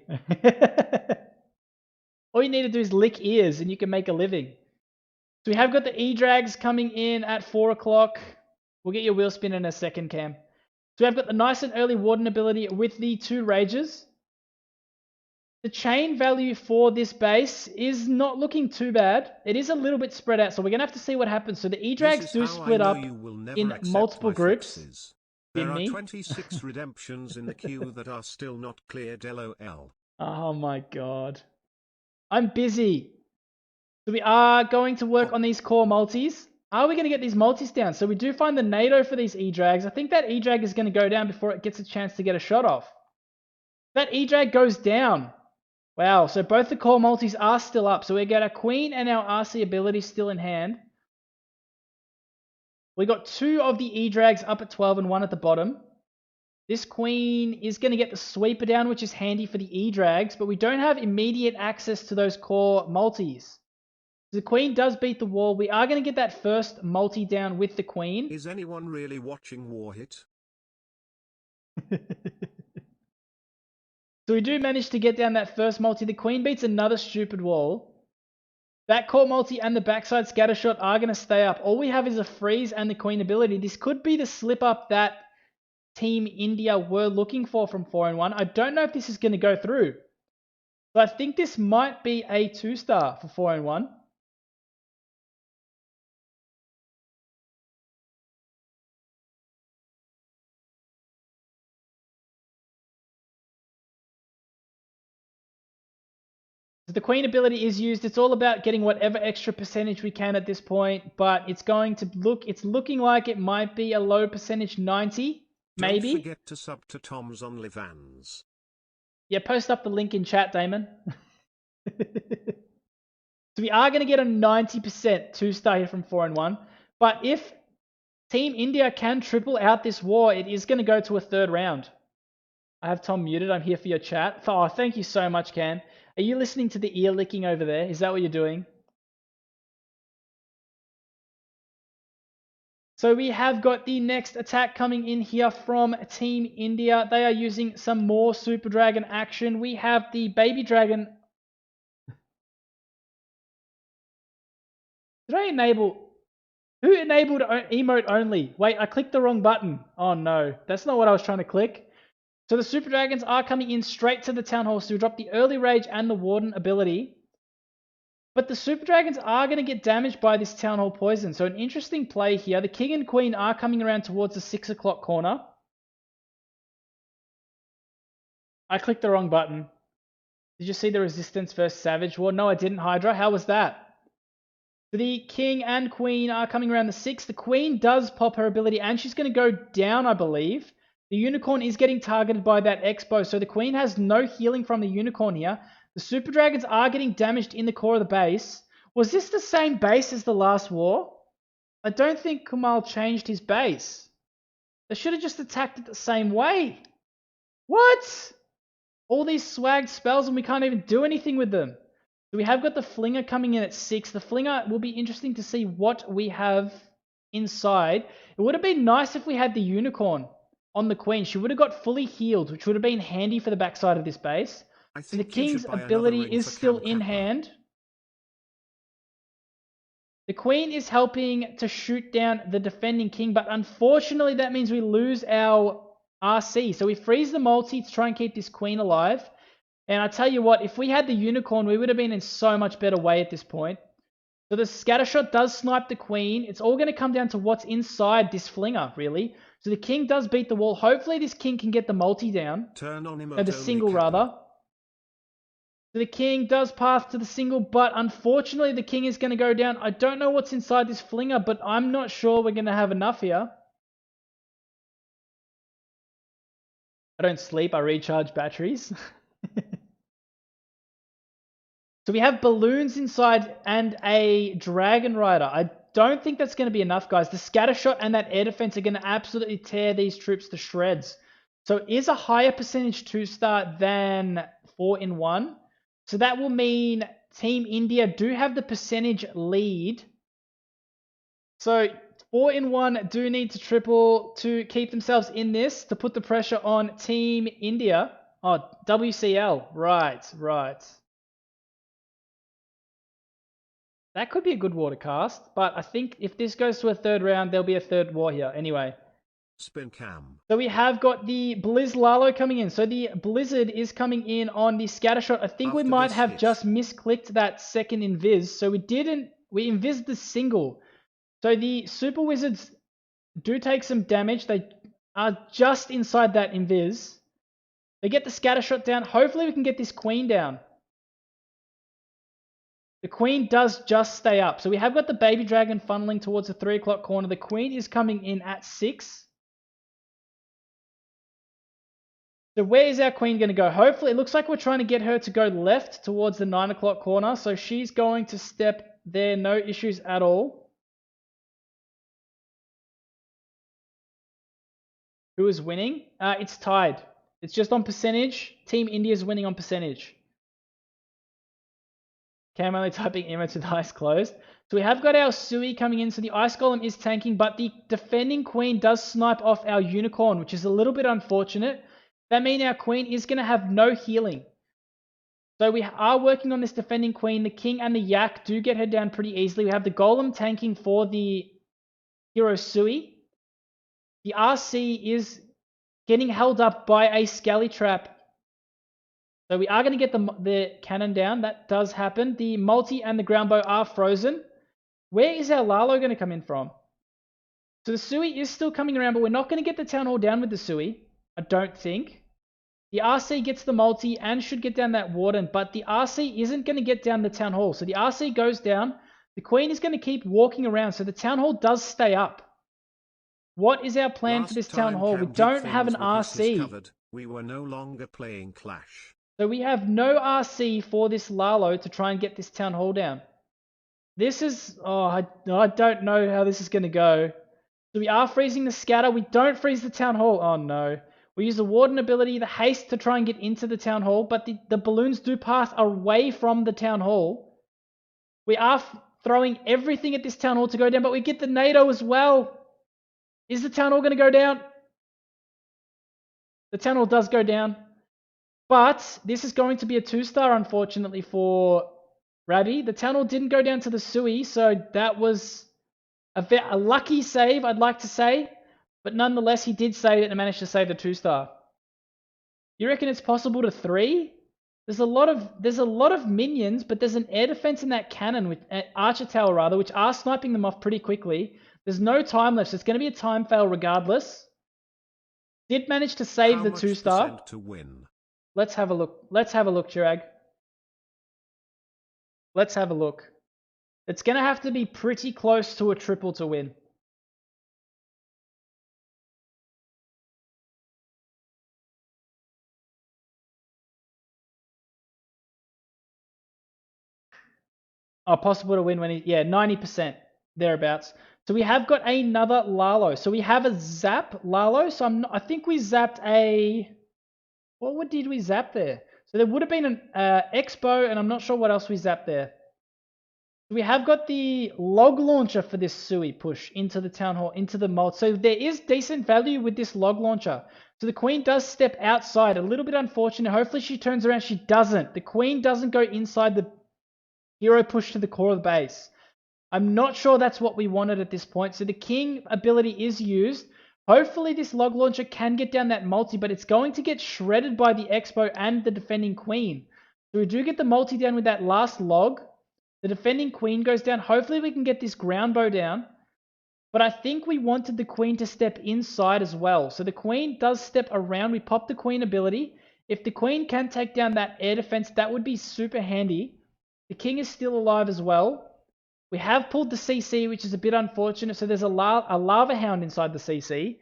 All you need to do is lick ears and you can make a living. So we have got the E-Drags coming in at 4 o'clock. We'll get your wheel spin in a second, Cam. So we've got the nice and early Warden ability with the 2 Rages. The chain value for this base is not looking too bad. It is a little bit spread out, so we're going to have to see what happens. So the E-Drags do split up in multiple groups. Flexes. There are 26 redemptions in the queue that are still not cleared, LOL. Oh my god. I'm busy. So we are going to work on these core multis. Are we going to get these multis down? So we do find the NATO for these E-Drags. I think that E-Drag is going to go down before it gets a chance to get a shot off. That E-Drag goes down. Wow, so both the core multis are still up. So we get our Queen and our RC ability still in hand. We got 2 of the E-Drags up at 12 and 1 at the bottom. This Queen is going to get the sweeper down, which is handy for the E-Drags, but we don't have immediate access to those core multis. The Queen does beat the wall. We are going to get that first multi down with the Queen. Is anyone really watching War Hit? So we do manage to get down that first multi. The Queen beats another stupid wall. That core multi and the backside scatter shot are going to stay up. All we have is a freeze and the Queen ability. This could be the slip up that Team India were looking for from 4 and 1. I don't know if this is going to go through. But I think this might be a 2-star for 4 and 1. So the Queen ability is used. It's all about getting whatever extra percentage we can at this point, but it's looking like it might be a low percentage 90, maybe. Don't forget to sub to Tom's OnlyFans. Yeah, post up the link in chat, Damon. So we are going to get a 90% 2-star here from 4 and 1, but if Team India can triple out this war, it is going to go to a 3rd round. I have Tom muted. I'm here for your chat. Oh, thank you so much, Cam. Are you listening to the ear licking over there? Is that what you're doing? So we have got the next attack coming in here from Team India. They are using some more Super Dragon action. We have the Baby Dragon. Did I enable? Who enabled emote only? Wait, I clicked the wrong button. Oh no, that's not what I was trying to click. So the Super Dragons are coming in straight to the Town Hall, so we drop the early Rage and the Warden ability. But the Super Dragons are going to get damaged by this Town Hall poison. So an interesting play here. The King and Queen are coming around towards the 6 o'clock corner. I clicked the wrong button. Did you see the Resistance versus Savage War? No, I didn't, Hydra. How was that? So the King and Queen are coming around the 6. The Queen does pop her ability, and she's going to go down, I believe. The Unicorn is getting targeted by that Expo, so the Queen has no healing from the Unicorn here. The Super Dragons are getting damaged in the core of the base. Was this the same base as the last war? I don't think Kumal changed his base. They should have just attacked it the same way. What? All these swagged spells and we can't even do anything with them. So we have got the Flinger coming in at 6. The Flinger will be interesting to see what we have inside. It would have been nice if we had the Unicorn on the Queen. She would have got fully healed, which would have been handy for the backside of this base. So the King's ability is still in hand. The Queen is helping to shoot down the defending King, but unfortunately that means we lose our RC. So we freeze the multi to try and keep this Queen alive. And I tell you what, if we had the Unicorn, we would have been in so much better way at this point. So the Scattershot does snipe the Queen. It's all going to come down to what's inside this Flinger, really. So the King does beat the wall. Hopefully this King can get the multi down. Turn on him. Or the single, rather. So the King does path to the single, but unfortunately the King is going to go down. I don't know what's inside this Flinger, but I'm not sure we're going to have enough here. I don't sleep. I recharge batteries. So we have balloons inside and a Dragon Rider. I don't think that's going to be enough, guys. The Scattershot and that air defense are going to absolutely tear these troops to shreds. So it is a higher percentage 2-star than 4 in 1. So that will mean Team India do have the percentage lead. So 4-in-1 do need to triple to keep themselves in this, to put the pressure on Team India. Oh, WCL. Right, right. That could be a good water cast, but I think if this goes to a third round, there'll be a third war here. Anyway. Spin cam. So we have got the Blizz Lalo coming in. So the Blizzard is coming in on the Scattershot. I think we might have just misclicked that second invis. So we invised the single. So the Super Wizards do take some damage. They are just inside that invis. They get the Scattershot down. Hopefully we can get this Queen down. The Queen does just stay up. So we have got the Baby Dragon funneling towards the 3 o'clock corner. The Queen is coming in at 6. So where is our Queen going to go? Hopefully, it looks like we're trying to get her to go left towards the 9 o'clock corner. So she's going to step there. No issues at all. Who is winning? It's tied. It's just on percentage. Team India is winning on percentage. Okay, I'm only typing image with eyes closed. So we have got our Sui coming in. So the Ice Golem is tanking, but the defending Queen does snipe off our Unicorn, which is a little bit unfortunate. That means our Queen is going to have no healing. So we are working on this defending Queen. The King and the Yak do get her down pretty easily. We have the Golem tanking for the hero Sui. The RC is getting held up by a Skelly Trap. So we are going to get the cannon down. That does happen. The multi and the ground bow are frozen. Where is our Lalo going to come in from? So the Sui is still coming around, but we're not going to get the Town Hall down with the Sui. I don't think. The RC gets the multi and should get down that Warden, but the RC isn't going to get down the Town Hall. So the RC goes down. The Queen is going to keep walking around, so the Town Hall does stay up. What is our plan for this Town Hall? We don't have an RC. We were no longer playing Clash. So we have no RC for this Lalo to try and get this Town Hall down. This is... Oh, I don't know how this is going to go. So we are freezing the Scatter. We don't freeze the Town Hall. Oh, no. We use the Warden ability, the Haste, to try and get into the Town Hall, but the balloons do pass away from the Town Hall. We are throwing everything at this Town Hall to go down, but we get the NATO as well. Is the Town Hall going to go down? The Town Hall does go down. But this is going to be a 2-star, unfortunately, for Rabby. The Town Hall didn't go down to the Sui, so that was a lucky save, I'd like to say. But nonetheless, he did save it and managed to save the 2-star. You reckon it's possible to 3? There's a lot of minions, but there's an air defense in that cannon, with Archer Tower rather, which are sniping them off pretty quickly. There's no time left, so it's going to be a time fail regardless. Did manage to save the 2-star. To win? Let's have a look. Let's have a look, Chirag. Let's have a look. It's going to have to be pretty close to a triple to win. Oh, possible to win when he... Yeah, 90%. Thereabouts. So we have got another Lalo. So we have a Zap Lalo. So I think we zapped a... What did we zap there? So there would have been an Expo, and I'm not sure what else we zapped there. We have got the log launcher for this Sui push into the Town Hall, into the mold. So there is decent value with this log launcher. So the Queen does step outside. A little bit unfortunate. Hopefully she turns around. She doesn't. The Queen doesn't go inside the hero push to the core of the base. I'm not sure that's what we wanted at this point. So the King ability is used. Hopefully this log launcher can get down that multi, but it's going to get shredded by the Expo and the defending Queen. So we do get the multi down with that last log. The defending Queen goes down. Hopefully we can get this ground bow down. But I think we wanted the Queen to step inside as well. So the Queen does step around. We pop the Queen ability. If the Queen can take down that air defense, that would be super handy. The King is still alive as well. We have pulled the CC, which is a bit unfortunate. So there's a Lava Hound inside the CC.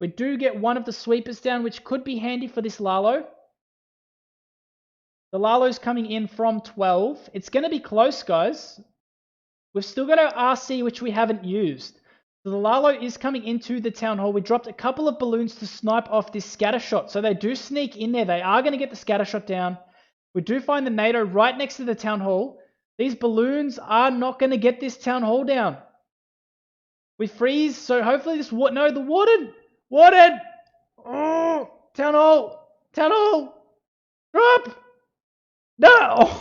We do get one of the sweepers down, which could be handy for this Lalo. The Lalo's coming in from 12. It's going to be close, guys. We've still got our RC, which we haven't used. So the Lalo is coming into the Town Hall. We dropped a couple of balloons to snipe off this scatter shot. So they do sneak in there. They are going to get the scatter shot down. We do find the NATO right next to the town hall. These balloons are not going to get this town hall down. We freeze, so hopefully this... No, the warden! Warden! Oh, town hall! Town hall! Drop! No!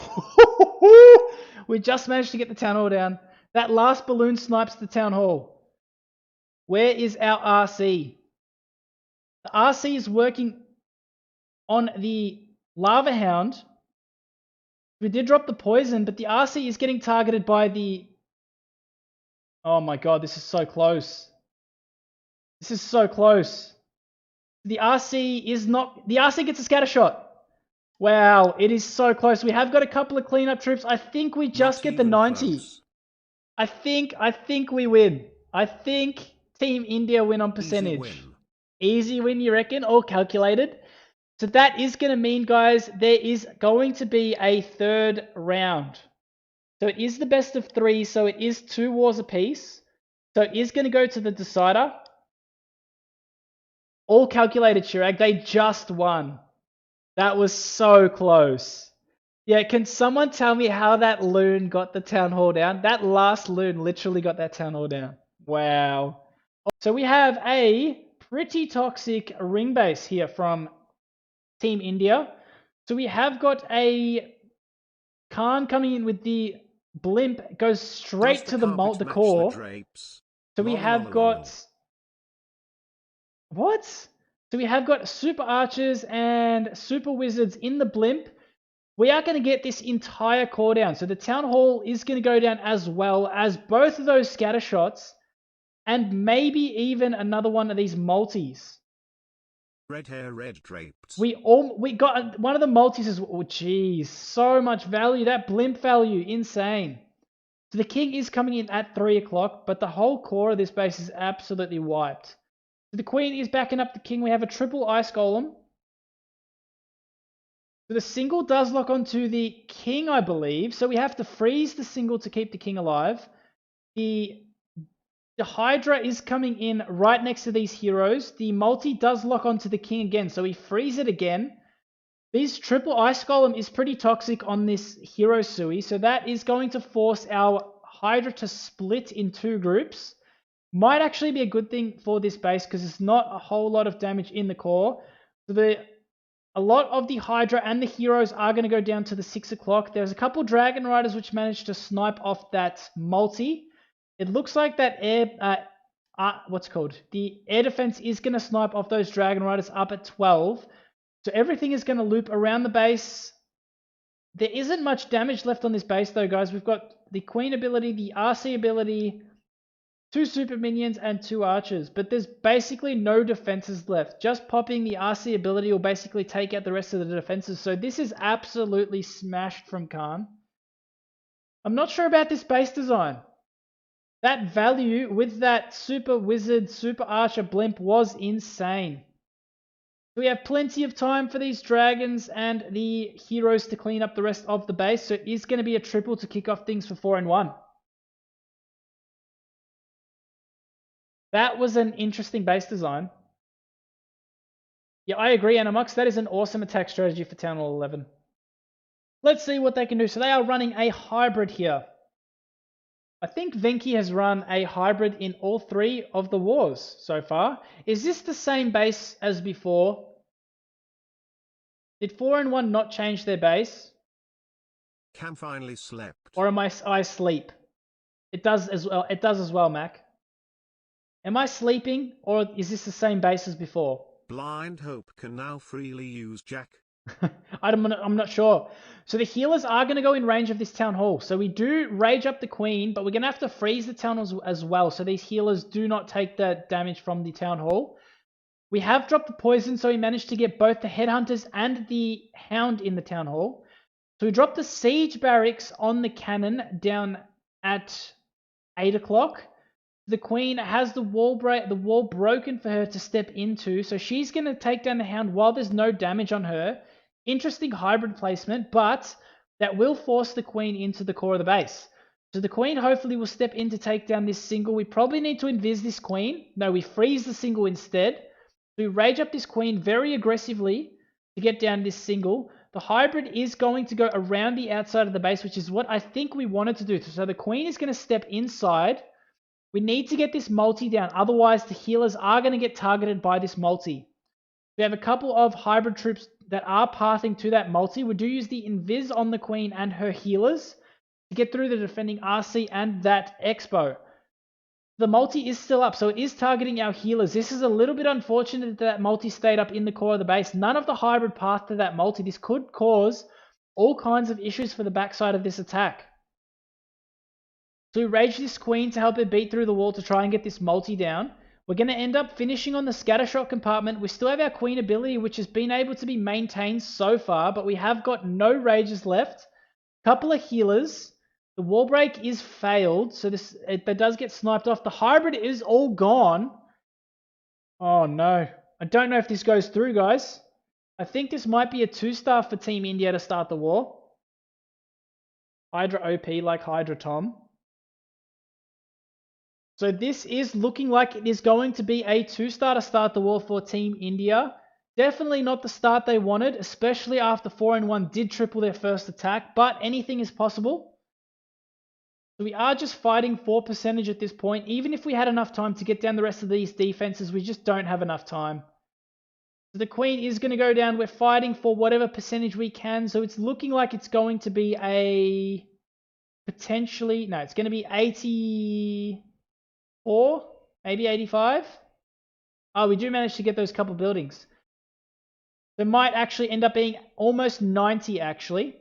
We just managed to get the town hall down. That last balloon snipes the town hall. Where is our RC? The RC is working on the lava hound. We did drop the poison, but the RC is getting targeted by the... Oh my god, this is so close. This is so close. The RC is not... The RC gets a scatter shot. Wow, it is so close. We have got a couple of cleanup troops. I think we just get the 90. Close. I think we win. I think Team India win on percentage. Easy win, you reckon? All calculated. So that is going to mean, guys, there is going to be a third round. So it is the best of 3, so it is 2 wars apiece. So it is going to go to the decider. All calculated, Chirag. They just won. That was so close. Yeah, can someone tell me how that loon got the town hall down? That last loon literally got that town hall down. Wow. So we have a pretty toxic ring base here from Team India. So we have got a Khan coming in with the blimp, goes straight to the core. So we have got... What? So we have got super archers and super wizards in the blimp. We are going to get this entire core down. So the town hall is going to go down as well as both of those scatter shots and maybe even another one of these multis. Red hair, red drapes. We got one of the multis is... Oh, geez. So much value. That blimp value. Insane. So the king is coming in at 3 o'clock, but the whole core of this base is absolutely wiped. So the queen is backing up the king. We have a triple ice golem. So the single does lock onto the king, I believe. So we have to freeze the single to keep the king alive. The Hydra is coming in right next to these heroes. The multi does lock onto the king again, so we freeze it again. This triple ice golem is pretty toxic on this hero Sui, so that is going to force our Hydra to split in 2 groups. Might actually be a good thing for this base because it's not a whole lot of damage in the core. So a lot of the Hydra and the heroes are going to go down to the 6 o'clock. There's a couple Dragon Riders which managed to snipe off that multi. It looks like that the air defense is going to snipe off those Dragon Riders up at 12. So everything is going to loop around the base. There isn't much damage left on this base though, guys. We've got the Queen ability, the RC ability, 2 super minions, and 2 archers. But there's basically no defenses left. Just popping the RC ability will basically take out the rest of the defenses. So this is absolutely smashed from Khan. I'm not sure about this base design. That value with that super wizard, super archer blimp was insane. We have plenty of time for these dragons and the heroes to clean up the rest of the base. So it is going to be a triple to kick off things for 4 and 1. That was an interesting base design. Yeah, I agree, Animux. That is an awesome attack strategy for Town Hall 11. Let's see what they can do. So they are running a hybrid here. I think Venki has run a hybrid in all 3 of the wars so far. Is this the same base as before? Did 4 and 1 not change their base? Cam finally slept. Or am I asleep? It does as well. It does as well, Mac. Am I sleeping, or is this the same base as before? Blind Hope can now freely use Jack. I'm not sure. So the healers are going to go in range of this town hall. So we do rage up the queen, but we're going to have to freeze the town hall as well. So these healers do not take the damage from the town hall. We have dropped the poison, so we managed to get both the headhunters and the hound in the town hall. So we dropped the siege barracks on the cannon down at 8 o'clock. The queen has the wall broken for her to step into, so she's going to take down the hound while there's no damage on her. Interesting hybrid placement, but that will force the queen into the core of the base. So the queen hopefully will step in to take down this single. We probably need to invis this queen. No, we freeze the single instead. We rage up this queen very aggressively to get down this single. The hybrid is going to go around the outside of the base, which is what I think we wanted to do. So the queen is going to step inside. We need to get this multi down. Otherwise, the healers are going to get targeted by this multi. We have a couple of hybrid troops that are pathing to that multi. We do use the invis on the queen and her healers to get through the defending RC and that expo. The multi is still up, so it is targeting our healers. This is a little bit unfortunate that multi stayed up in the core of the base. None of the hybrid path to that multi. This could cause all kinds of issues for the backside of this attack. So we rage this queen to help her beat through the wall to try and get this multi down. We're going to end up finishing on the scattershot compartment. We still have our queen ability, which has been able to be maintained so far, but we have got no rages left. Couple of healers. The wall break is failed, so that does get sniped off. The hybrid is all gone. Oh no. I don't know if this goes through, guys. I think this might be a 2-star for Team India to start the war. Hydra OP like Hydra Tom. So this is looking like it is going to be a 2-star to start the war for Team India. Definitely not the start they wanted, especially after 4-1 did triple their first attack, but anything is possible. So we are just fighting for percentage at this point. Even if we had enough time to get down the rest of these defenses, we just don't have enough time. So the queen is going to go down. We're fighting for whatever percentage we can. So it's looking like it's going to be a potentially... No, it's going to be 84, maybe 85. Oh, we do manage to get those couple buildings. So it might actually end up being almost 90, actually.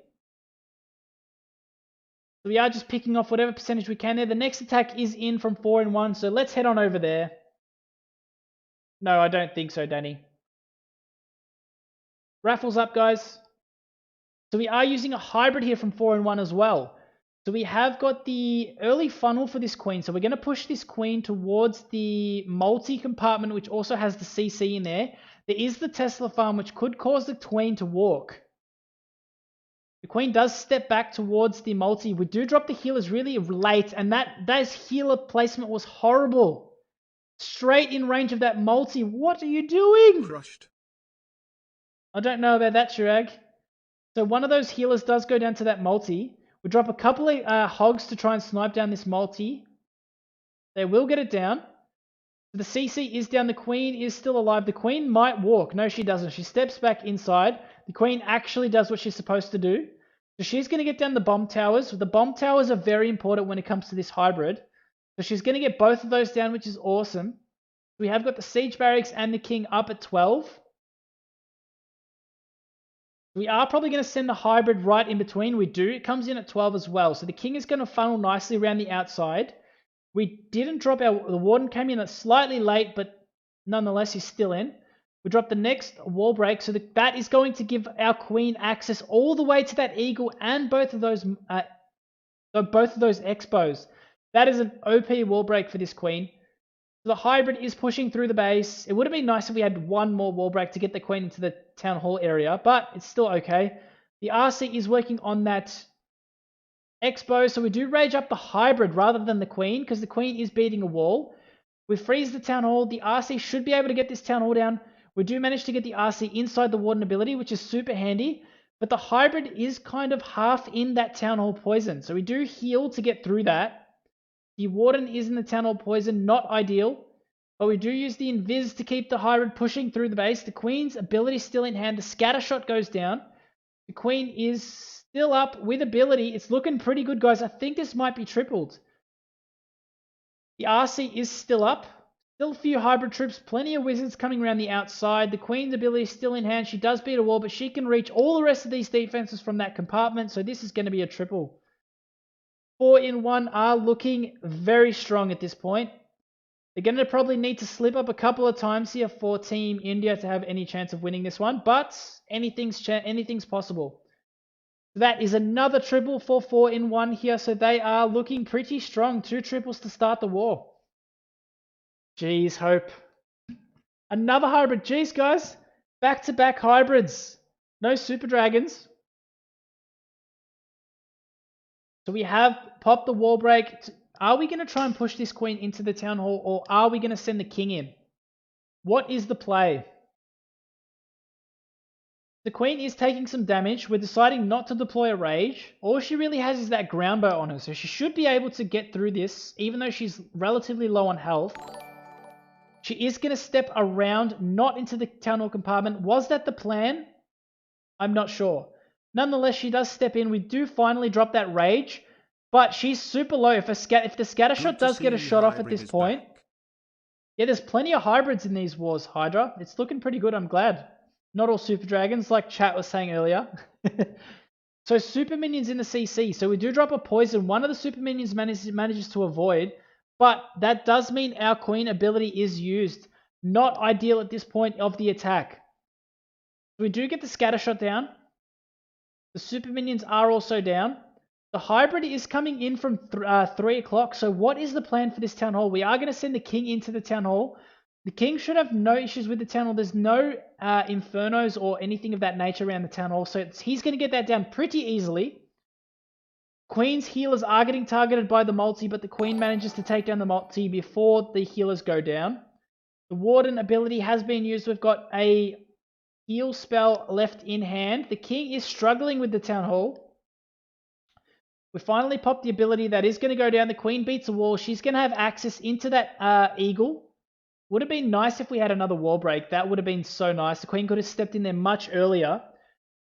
So we are just picking off whatever percentage we can there. The next attack is in from 4-1, so let's head on over there. No, I don't think so, Danny. Raffles up, guys. So we are using a hybrid here from 4-1 as well. So we have got the early funnel for this queen. So we're going to push this queen towards the multi-compartment, which also has the CC in there. There is the Tesla farm, which could cause the queen to walk. The queen does step back towards the multi. We do drop the healers really late, and that healer placement was horrible. Straight in range of that multi. What are you doing? Crushed. I don't know about that, Chirag. So one of those healers does go down to that multi. We drop a couple of hogs to try and snipe down this multi. They will get it down. The CC is down. The queen is still alive. The queen might walk. No, she doesn't. She steps back inside. The queen actually does what she's supposed to do. So she's going to get down the bomb towers. The bomb towers are very important when it comes to this hybrid. So she's going to get both of those down, which is awesome. We have got the siege barracks and the king up at 12. We are probably going to send the hybrid right in between. We do. It comes in at 12 as well. So the king is going to funnel nicely around the outside. We didn't drop the warden came in slightly late, but nonetheless, he's still in. We dropped the next wall break, so that is going to give our queen access all the way to that eagle and both of those expos. That is an OP wall break for this queen. So the hybrid is pushing through the base. It would have been nice if we had one more wall break to get the queen into the town hall area, but it's still okay. The RC is working on that expo, so we do rage up the hybrid rather than the queen, because the queen is beating a wall. We freeze the town hall. The RC should be able to get this town hall down. We do manage to get the RC inside the warden ability, which is super handy, but the hybrid is kind of half in that town hall poison, so we do heal to get through that. The warden is in the town hall poison, not ideal, but we do use the invis to keep the hybrid pushing through the base. The queen's ability is still in hand. The scatter shot goes down. The queen is still up with ability. It's looking pretty good, guys. I think this might be tripled. The RC is still up. Still a few hybrid troops. Plenty of wizards coming around the outside. The queen's ability is still in hand. She does beat a wall, but she can reach all the rest of these defenses from that compartment. So this is going to be a triple. 4-1 are looking very strong at this point. They're going to probably need to slip up a couple of times here for Team India to have any chance of winning this one. But anything's possible. That is another triple for 4-1 here. So they are looking pretty strong. 2 triples to start the war. Jeez, Hope. Another hybrid. Jeez, guys. Back-to-back hybrids. No super dragons. So we have popped the wall break. Are we going to try and push this queen into the town hall, or are we going to send the king in? What is the play? The queen is taking some damage. We're deciding not to deploy a rage. All she really has is that ground bow on her, so she should be able to get through this, even though she's relatively low on health. She is going to step around, not into the town hall compartment. Was that the plan? I'm not sure. Nonetheless, she does step in. We do finally drop that rage, but she's super low. If the scatter shot does get a shot off at this point, yeah, there's plenty of hybrids in these wars, Hydra. It's looking pretty good, I'm glad. Not all super dragons, like chat was saying earlier. So super minions in the CC. So we do drop a poison. One of the super minions manages to avoid, but that does mean our queen ability is used. Not ideal at this point of the attack. We do get the scatter shot down. The super minions are also down. The hybrid is coming in from 3 o'clock. So what is the plan for this town hall? We are going to send the king into the town hall. The king should have no issues with the town hall. There's no infernos or anything of that nature around the town hall. So he's going to get that down pretty easily. Queen's healers are getting targeted by the multi, but the queen manages to take down the multi before the healers go down. The warden ability has been used. We've got a heal spell left in hand. The king is struggling with the town hall. We finally popped the ability that is going to go down. The queen beats a wall. She's going to have access into that eagle. Would have been nice if we had another wall break. That would have been so nice. The queen could have stepped in there much earlier.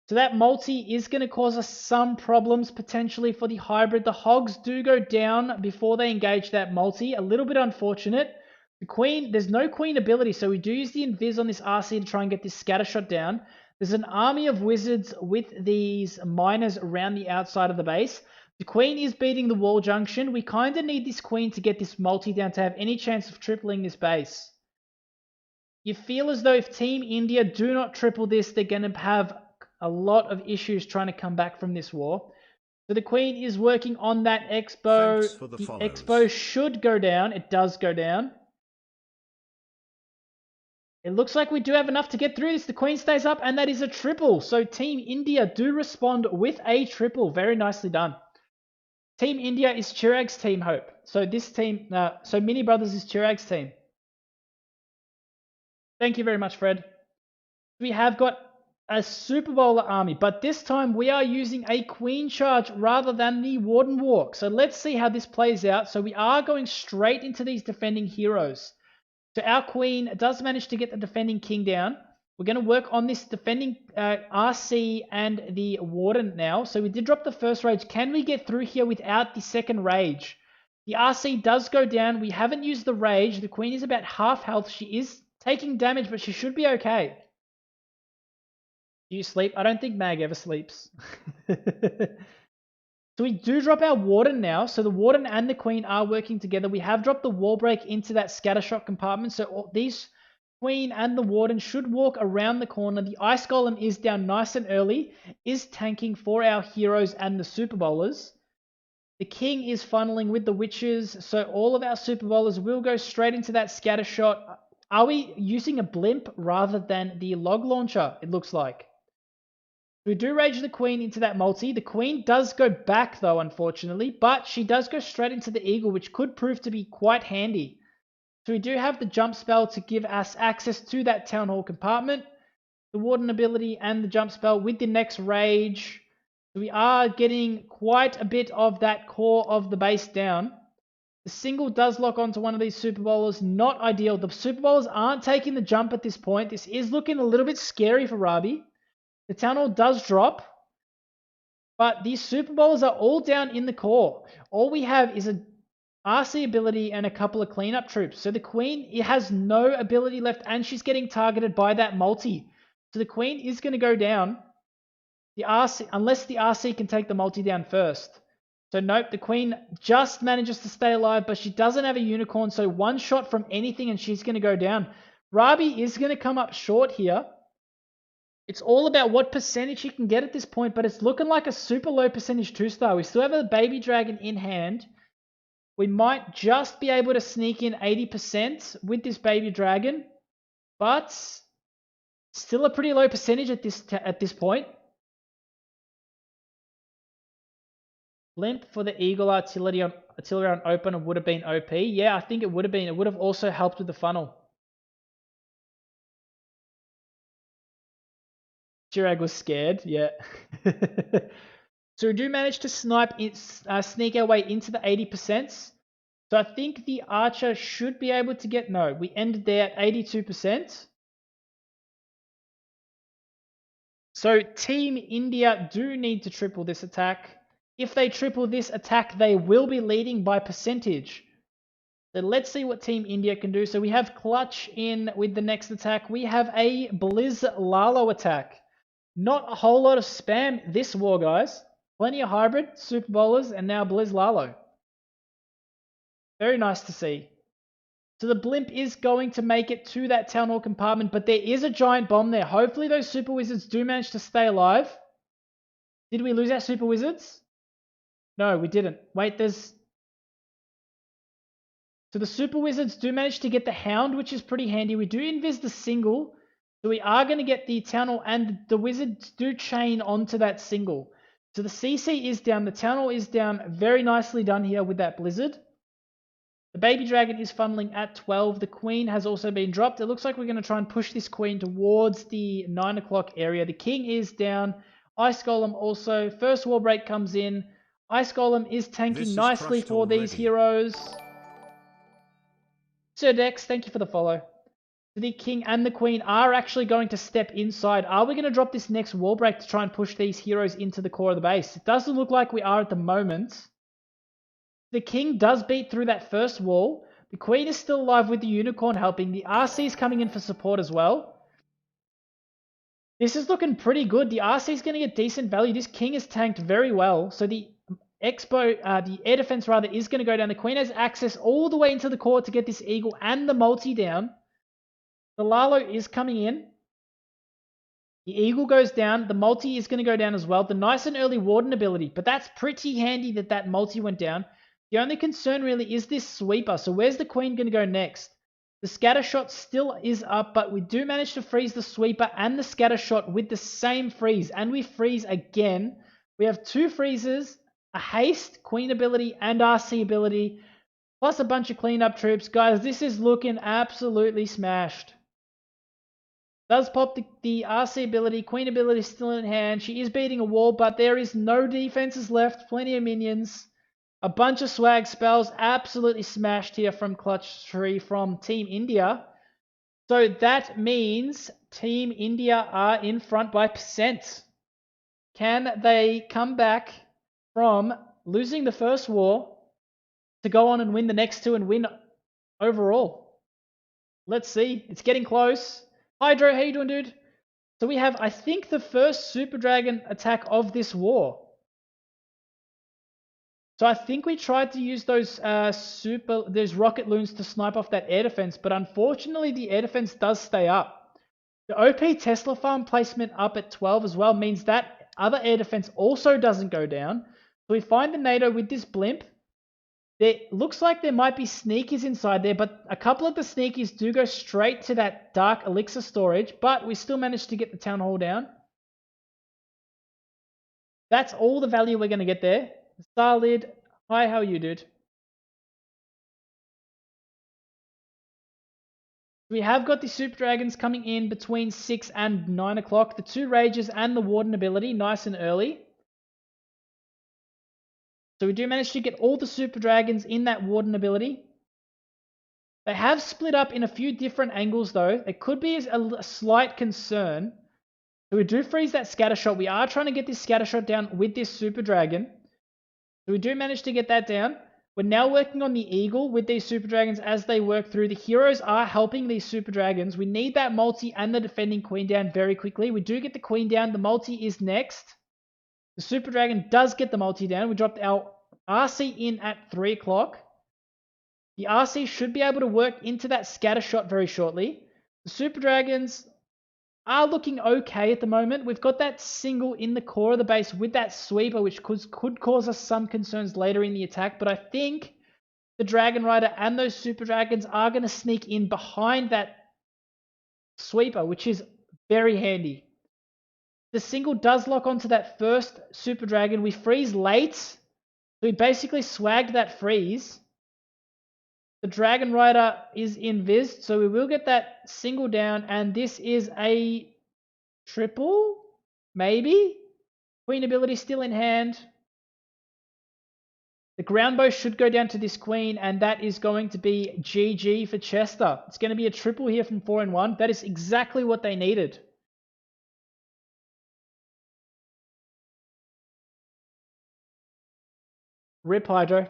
So that multi is going to cause us some problems potentially for the hybrid. The hogs do go down before they engage that multi. A little bit unfortunate. The queen, there's no queen ability, so we do use the invis on this RC to try and get this scatter shot down. There's an army of wizards with these miners around the outside of the base. The queen is beating the wall junction. We kind of need this queen to get this multi down to have any chance of tripling this base. You feel as though if Team India do not triple this, they're going to have a lot of issues trying to come back from this war. So the queen is working on that expo. The expo should go down. It does go down. It looks like we do have enough to get through this. The queen stays up, and that is a triple. So Team India do respond with a triple. Very nicely done. Team India is Chirag's team, Hope. So this team, so Mini Brothers is Chirag's team. Thank you very much, Fred. We have got a Super Bowler army, but this time we are using a Queen Charge rather than the Warden Walk. So let's see how this plays out. So we are going straight into these defending heroes. So our Queen does manage to get the defending King down. We're going to work on this defending RC and the Warden now. So we did drop the first rage. Can we get through here without the second rage? The RC does go down. We haven't used the rage. The Queen is about half health. She is taking damage, but she should be okay. Do you sleep? I don't think Mag ever sleeps. So we do drop our Warden now. So the Warden and the Queen are working together. We have dropped the wall break into that scattershot compartment. So these Queen and the Warden should walk around the corner. The Ice Golem is down nice and early, is tanking for our heroes and the Super Bowlers. The King is funneling with the Witches. So all of our Super Bowlers will go straight into that scattershot. Are we using a blimp rather than the log launcher, it looks like? We do rage the Queen into that multi. The Queen does go back though, unfortunately, but she does go straight into the Eagle, which could prove to be quite handy. So we do have the jump spell to give us access to that Town Hall compartment, the Warden ability and the jump spell with the next rage. We are getting quite a bit of that core of the base down. The single does lock onto one of these Super Bowlers. Not ideal. The Super Bowlers aren't taking the jump at this point. This is looking a little bit scary for Rabi. The Town Hall does drop, but these Super Bowlers are all down in the core. All we have is a RC ability and a couple of cleanup troops. So the Queen has no ability left, and she's getting targeted by that multi. So the Queen is going to go down. The RC, unless the RC can take the multi down first. So nope, the Queen just manages to stay alive, but she doesn't have a unicorn. So one shot from anything and she's going to go down. Rabi is going to come up short here. It's all about what percentage he can get at this point, but it's looking like a super low percentage 2-star. We still have a baby dragon in hand. We might just be able to sneak in 80% with this baby dragon, but still a pretty low percentage at this point. Blimp for the Eagle artillery on open would have been OP. Yeah, I think it would have been. It would have also helped with the funnel. Chirag was scared, yeah. So we do manage to sneak our way into the 80%. So I think the archer should be able to get... No, we ended there at 82%. So Team India do need to triple this attack. If they triple this attack, they will be leading by percentage. So let's see what Team India can do. So we have Clutch in with the next attack. We have a Blizz Lalo attack. Not a whole lot of spam this war, guys. Plenty of hybrid, Super Bowlers, and now Blizz Lalo. Very nice to see. So the blimp is going to make it to that Town Hall compartment, but there is a giant bomb there. Hopefully those Super Wizards do manage to stay alive. Did we lose our Super Wizards? No, we didn't. Wait, there's... So the Super Wizards do manage to get the Hound, which is pretty handy. We do invis the single, so we are going to get the Town Hall, and the Wizards do chain onto that single. So the CC is down, the Town Hall is down. Very nicely done here with that Blizzard. The Baby Dragon is funneling at 12. The Queen has also been dropped. It looks like we're going to try and push this Queen towards the 9 o'clock area. The King is down. Ice Golem also. First War Break comes in. Ice Golem is tanking nicely for these heroes. Sir Dex, thank you for the follow. The King and the Queen are actually going to step inside. Are we going to drop this next War Break to try and push these heroes into the core of the base? It doesn't look like we are at the moment. The King does beat through that first wall. The Queen is still alive with the Unicorn helping. The RC is coming in for support as well. This is looking pretty good. The RC is going to get decent value. This King is tanked very well. So the the air defense rather, is going to go down. The Queen has access all the way into the core to get this Eagle and the multi down. The Lalo is coming in. The Eagle goes down. The multi is going to go down as well. The nice and early Warden ability, but that's pretty handy that that multi went down. The only concern really is this sweeper. So where's the Queen going to go next? The scatter shot still is up, but we do manage to freeze the sweeper and the scatter shot with the same freeze. And we freeze again. We have two freezes, a haste, Queen ability, and RC ability, plus a bunch of cleanup troops. Guys, this is looking absolutely smashed. Does pop the RC ability. Queen ability is still in hand. She is beating a wall, but there is no defenses left. Plenty of minions. A bunch of swag spells. Absolutely smashed here from Clutch Tree from Team India. So that means Team India are in front by percent. Can they come back from losing the first war to go on and win the next two and win overall? Let's see. It's getting close. Hydro, how you doing, dude? So we have, I think, the first Super Dragon attack of this war. So I think we tried to use those rocket loons to snipe off that air defense, but unfortunately the air defense does stay up. The OP Tesla farm placement up at 12 as well means that other air defense also doesn't go down. So we find the NATO with this blimp. There looks like there might be sneakers inside there, but a couple of the sneakers do go straight to that dark elixir storage, but we still managed to get the town hall down. That's all the value we're going to get there. Starlid, hi, how are you, dude? We have got the Super Dragons coming in between 6 and 9 o'clock. The two Rages and the Warden ability, nice and early. So we do manage to get all the Super Dragons in that Warden ability. They have split up in a few different angles, though. It could be a slight concern. So we do freeze that scatter shot. We are trying to get this scatter shot down with this Super Dragon. So we do manage to get that down. We're now working on the Eagle with these Super Dragons as they work through. The heroes are helping these Super Dragons. We need that multi and the defending Queen down very quickly. We do get the Queen down. The multi is next. The Super Dragon does get the multi down. We dropped our RC in at 3 o'clock. The RC should be able to work into that scatter shot very shortly. The Super Dragons are looking okay at the moment. We've got that single in the core of the base with that sweeper, which could cause us some concerns later in the attack. But I think the Dragon Rider and those Super Dragons are going to sneak in behind that sweeper, which is very handy. The single does lock onto that first Super Dragon. We freeze late. So we basically swagged that freeze. The Dragon Rider is invised, so we will get that single down, and this is a triple? Maybe? Queen ability still in hand. The ground bow should go down to this queen, and that is going to be GG for Chester. It's going to be a triple here from 4 and 1. That is exactly what they needed. Rip Hydro.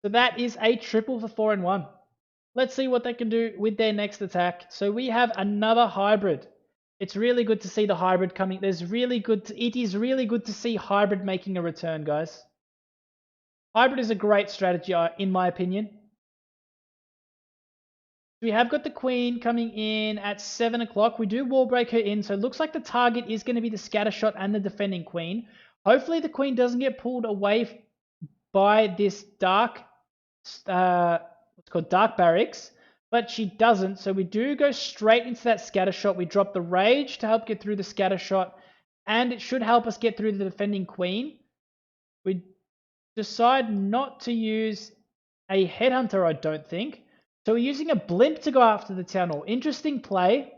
So that is a triple for 4 and 1. Let's see what they can do with their next attack. So we have another hybrid. It's really good to see the hybrid coming. It is really good to see hybrid making a return, guys. Hybrid is a great strategy, in my opinion. We have got the queen coming in at 7 o'clock. We do wall break her in, so it looks like the target is going to be the scatter shot and the defending queen. Hopefully the queen doesn't get pulled away by this dark, what's called dark barracks, but she doesn't. So we do go straight into that scatter shot. We drop the rage to help get through the scatter shot, and it should help us get through the defending queen. We decide not to use a headhunter, I don't think. So we're using a blimp to go after the town hall. Interesting play.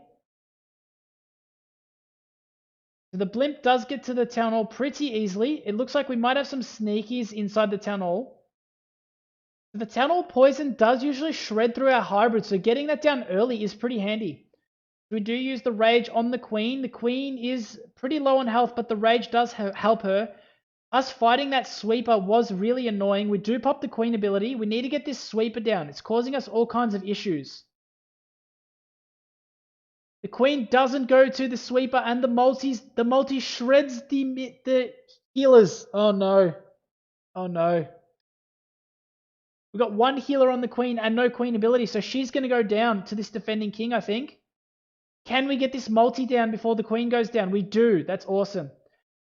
So the blimp does get to the town hall pretty easily. It looks like we might have some sneakies inside the town hall. The town hall poison does usually shred through our hybrid, so getting that down early is pretty handy. We do use the rage on the queen. The queen is pretty low on health, but the rage does help her. Us fighting that sweeper was really annoying. We do pop the queen ability. We need to get this sweeper down. It's causing us all kinds of issues. The queen doesn't go to the sweeper, and the multi shreds the healers. Oh no. Oh no. We've got one healer on the queen and no queen ability, so she's going to go down to this defending king, I think. Can we get this multi down before the queen goes down? We do. That's awesome.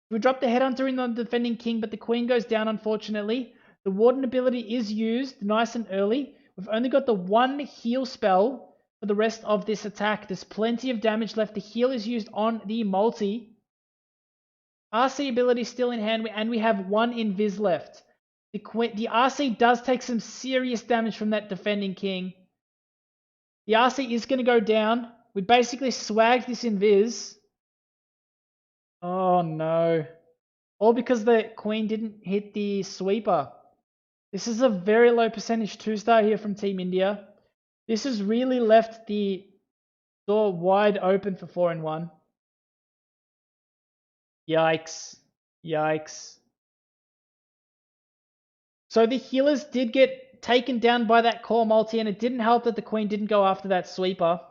We drop the headhunter in on the defending king, but the queen goes down, unfortunately. The warden ability is used nice and early. We've only got the one heal spell for the rest of this attack. There's plenty of damage left. The heal is used on the multi. RC ability still in hand, and we have one invis left. The RC does take some serious damage from that defending king. The RC is going to go down. We basically swagged this invis. Oh no. All because the queen didn't hit the sweeper. This is a very low percentage 2-star here from Team India. This has really left the door wide open for 4 and 1. Yikes. Yikes. So the healers did get taken down by that core multi, and it didn't help that the queen didn't go after that sweeper.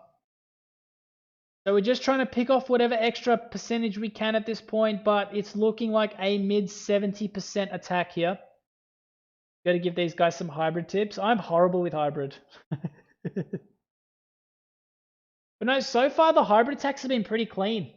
So we're just trying to pick off whatever extra percentage we can at this point, but it's looking like a mid 70% attack here. Got to give these guys some hybrid tips. I'm horrible with hybrid. But no, so far the hybrid attacks have been pretty clean.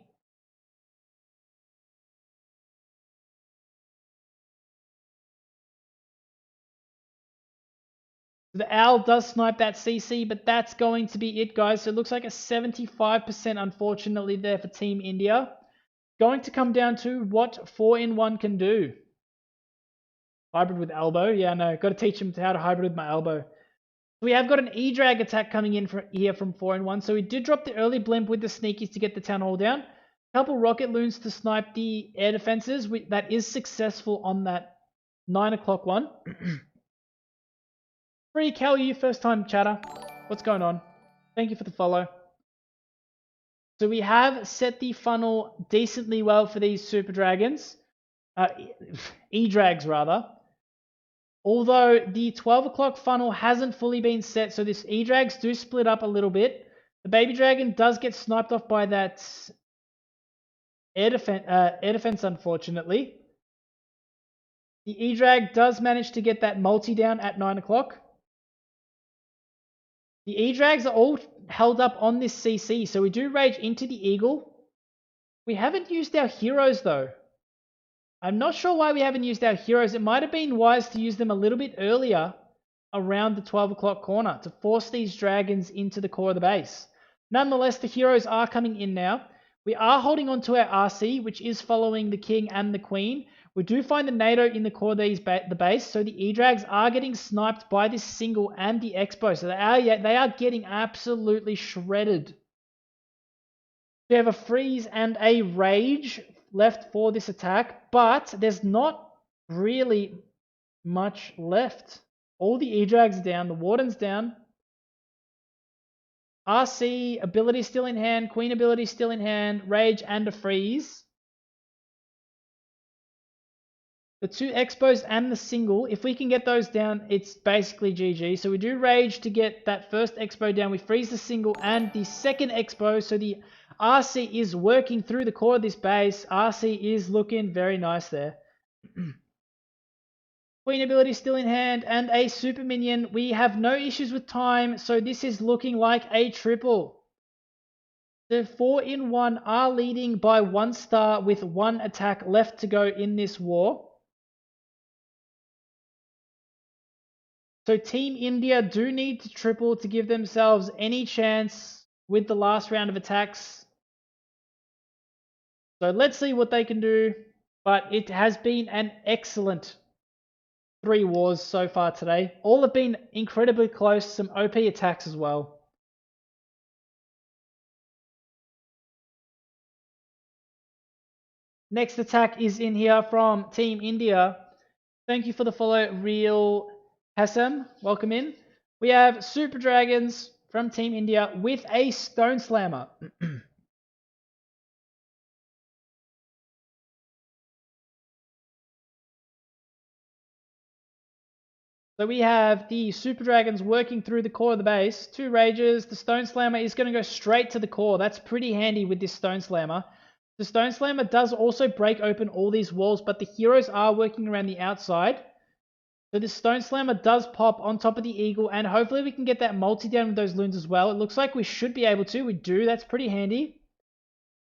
The owl does snipe that CC, but that's going to be it, guys. So it looks like a 75% unfortunately there for Team India. Going to come down to what 4 in 1 can do. Hybrid with elbow. Yeah, no, got to teach him how to hybrid with my elbow. We have got an E-drag attack coming in here from 4 in 1. So we did drop the early blimp with the sneakies to get the town hall down. A couple rocket loons to snipe the air defenses. That is successful on that 9 o'clock one. Free Cal, you first time chatter. What's going on? Thank you for the follow. So we have set the funnel decently well for these super dragons. E-drags rather. Although the 12 o'clock funnel hasn't fully been set, so this E-drags do split up a little bit. The baby dragon does get sniped off by that air defense, unfortunately. The E-drag does manage to get that multi down at 9 o'clock. The E-drags are all held up on this CC, so we do rage into the eagle. We haven't used our heroes though. I'm not sure why we haven't used our heroes. It might have been wise to use them a little bit earlier around the 12 o'clock corner to force these dragons into the core of the base. Nonetheless, the heroes are coming in now. We are holding on to our RC, which is following the king and the queen. We do find the NATO in the core of the base, so the E-Drags are getting sniped by this single and the Expo. So they are getting absolutely shredded. We have a freeze and a rage left for this attack, but there's not really much left. All the E-Drags down, the Warden's down. RC ability still in hand, Queen ability still in hand, rage and a freeze. The two Expos and the single, if we can get those down, it's basically GG. So we do rage to get that first Expo down. We freeze the single and the second Expo. So the RC is working through the core of this base. RC is looking very nice there. Queen ability still in hand and a super minion. We have no issues with time. So this is looking like a triple. The 4-in-1 are leading by 1 star with 1 attack left to go in this war. So Team India do need to triple to give themselves any chance with the last round of attacks. So let's see what they can do. But it has been an excellent 3 wars so far today. All have been incredibly close. Some OP attacks as well. Next attack is in here from Team India. Thank you for the follow, Real Hassam. Welcome in. We have Super Dragons from Team India with a Stone Slammer. So we have the Super Dragons working through the core of the base. 2 Rages. The Stone Slammer is going to go straight to the core. That's pretty handy with this Stone Slammer. The Stone Slammer does also break open all these walls, but the heroes are working around the outside. So this Stone Slammer does pop on top of the Eagle, and hopefully we can get that multi down with those loons as well. It looks like we should be able to. We do. That's pretty handy.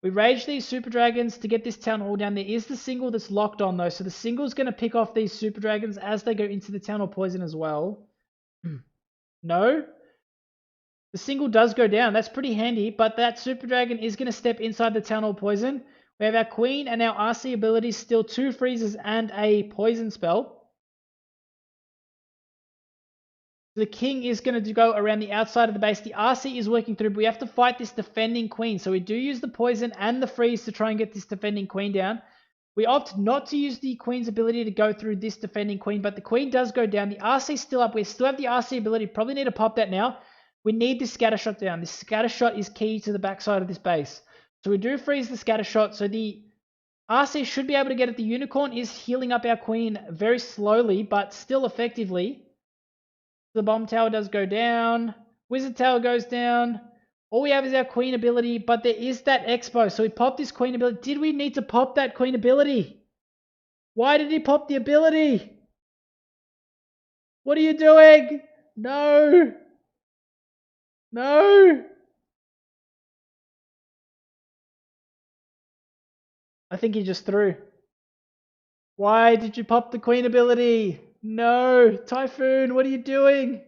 We rage these Super Dragons to get this Town Hall down. There is the single that's locked on, though. So the single is going to pick off these Super Dragons as they go into the Town Hall Poison as well. No. The single does go down. That's pretty handy. But that Super Dragon is going to step inside the Town Hall Poison. We have our Queen and our RC abilities. Still 2 freezes and a Poison spell. The king is going to go around the outside of the base. The RC is working through, but we have to fight this defending queen. So we do use the poison and the freeze to try and get this defending queen down. We opt not to use the queen's ability to go through this defending queen, but the queen does go down. The RC is still up. We still have the RC ability. Probably need to pop that now. We need this scatter shot down. This scatter shot is key to the backside of this base. So we do freeze the scatter shot. So the RC should be able to get it. The unicorn is healing up our queen very slowly, but still effectively. The bomb tower does go down. Wizard tower goes down. All we have is our queen ability, but there is that expo. So we pop this queen ability. Did we need to pop that queen ability? Why did he pop the ability? What are you doing? No. No. I think he just threw. Why did you pop the queen ability? No. Typhoon, what are you doing?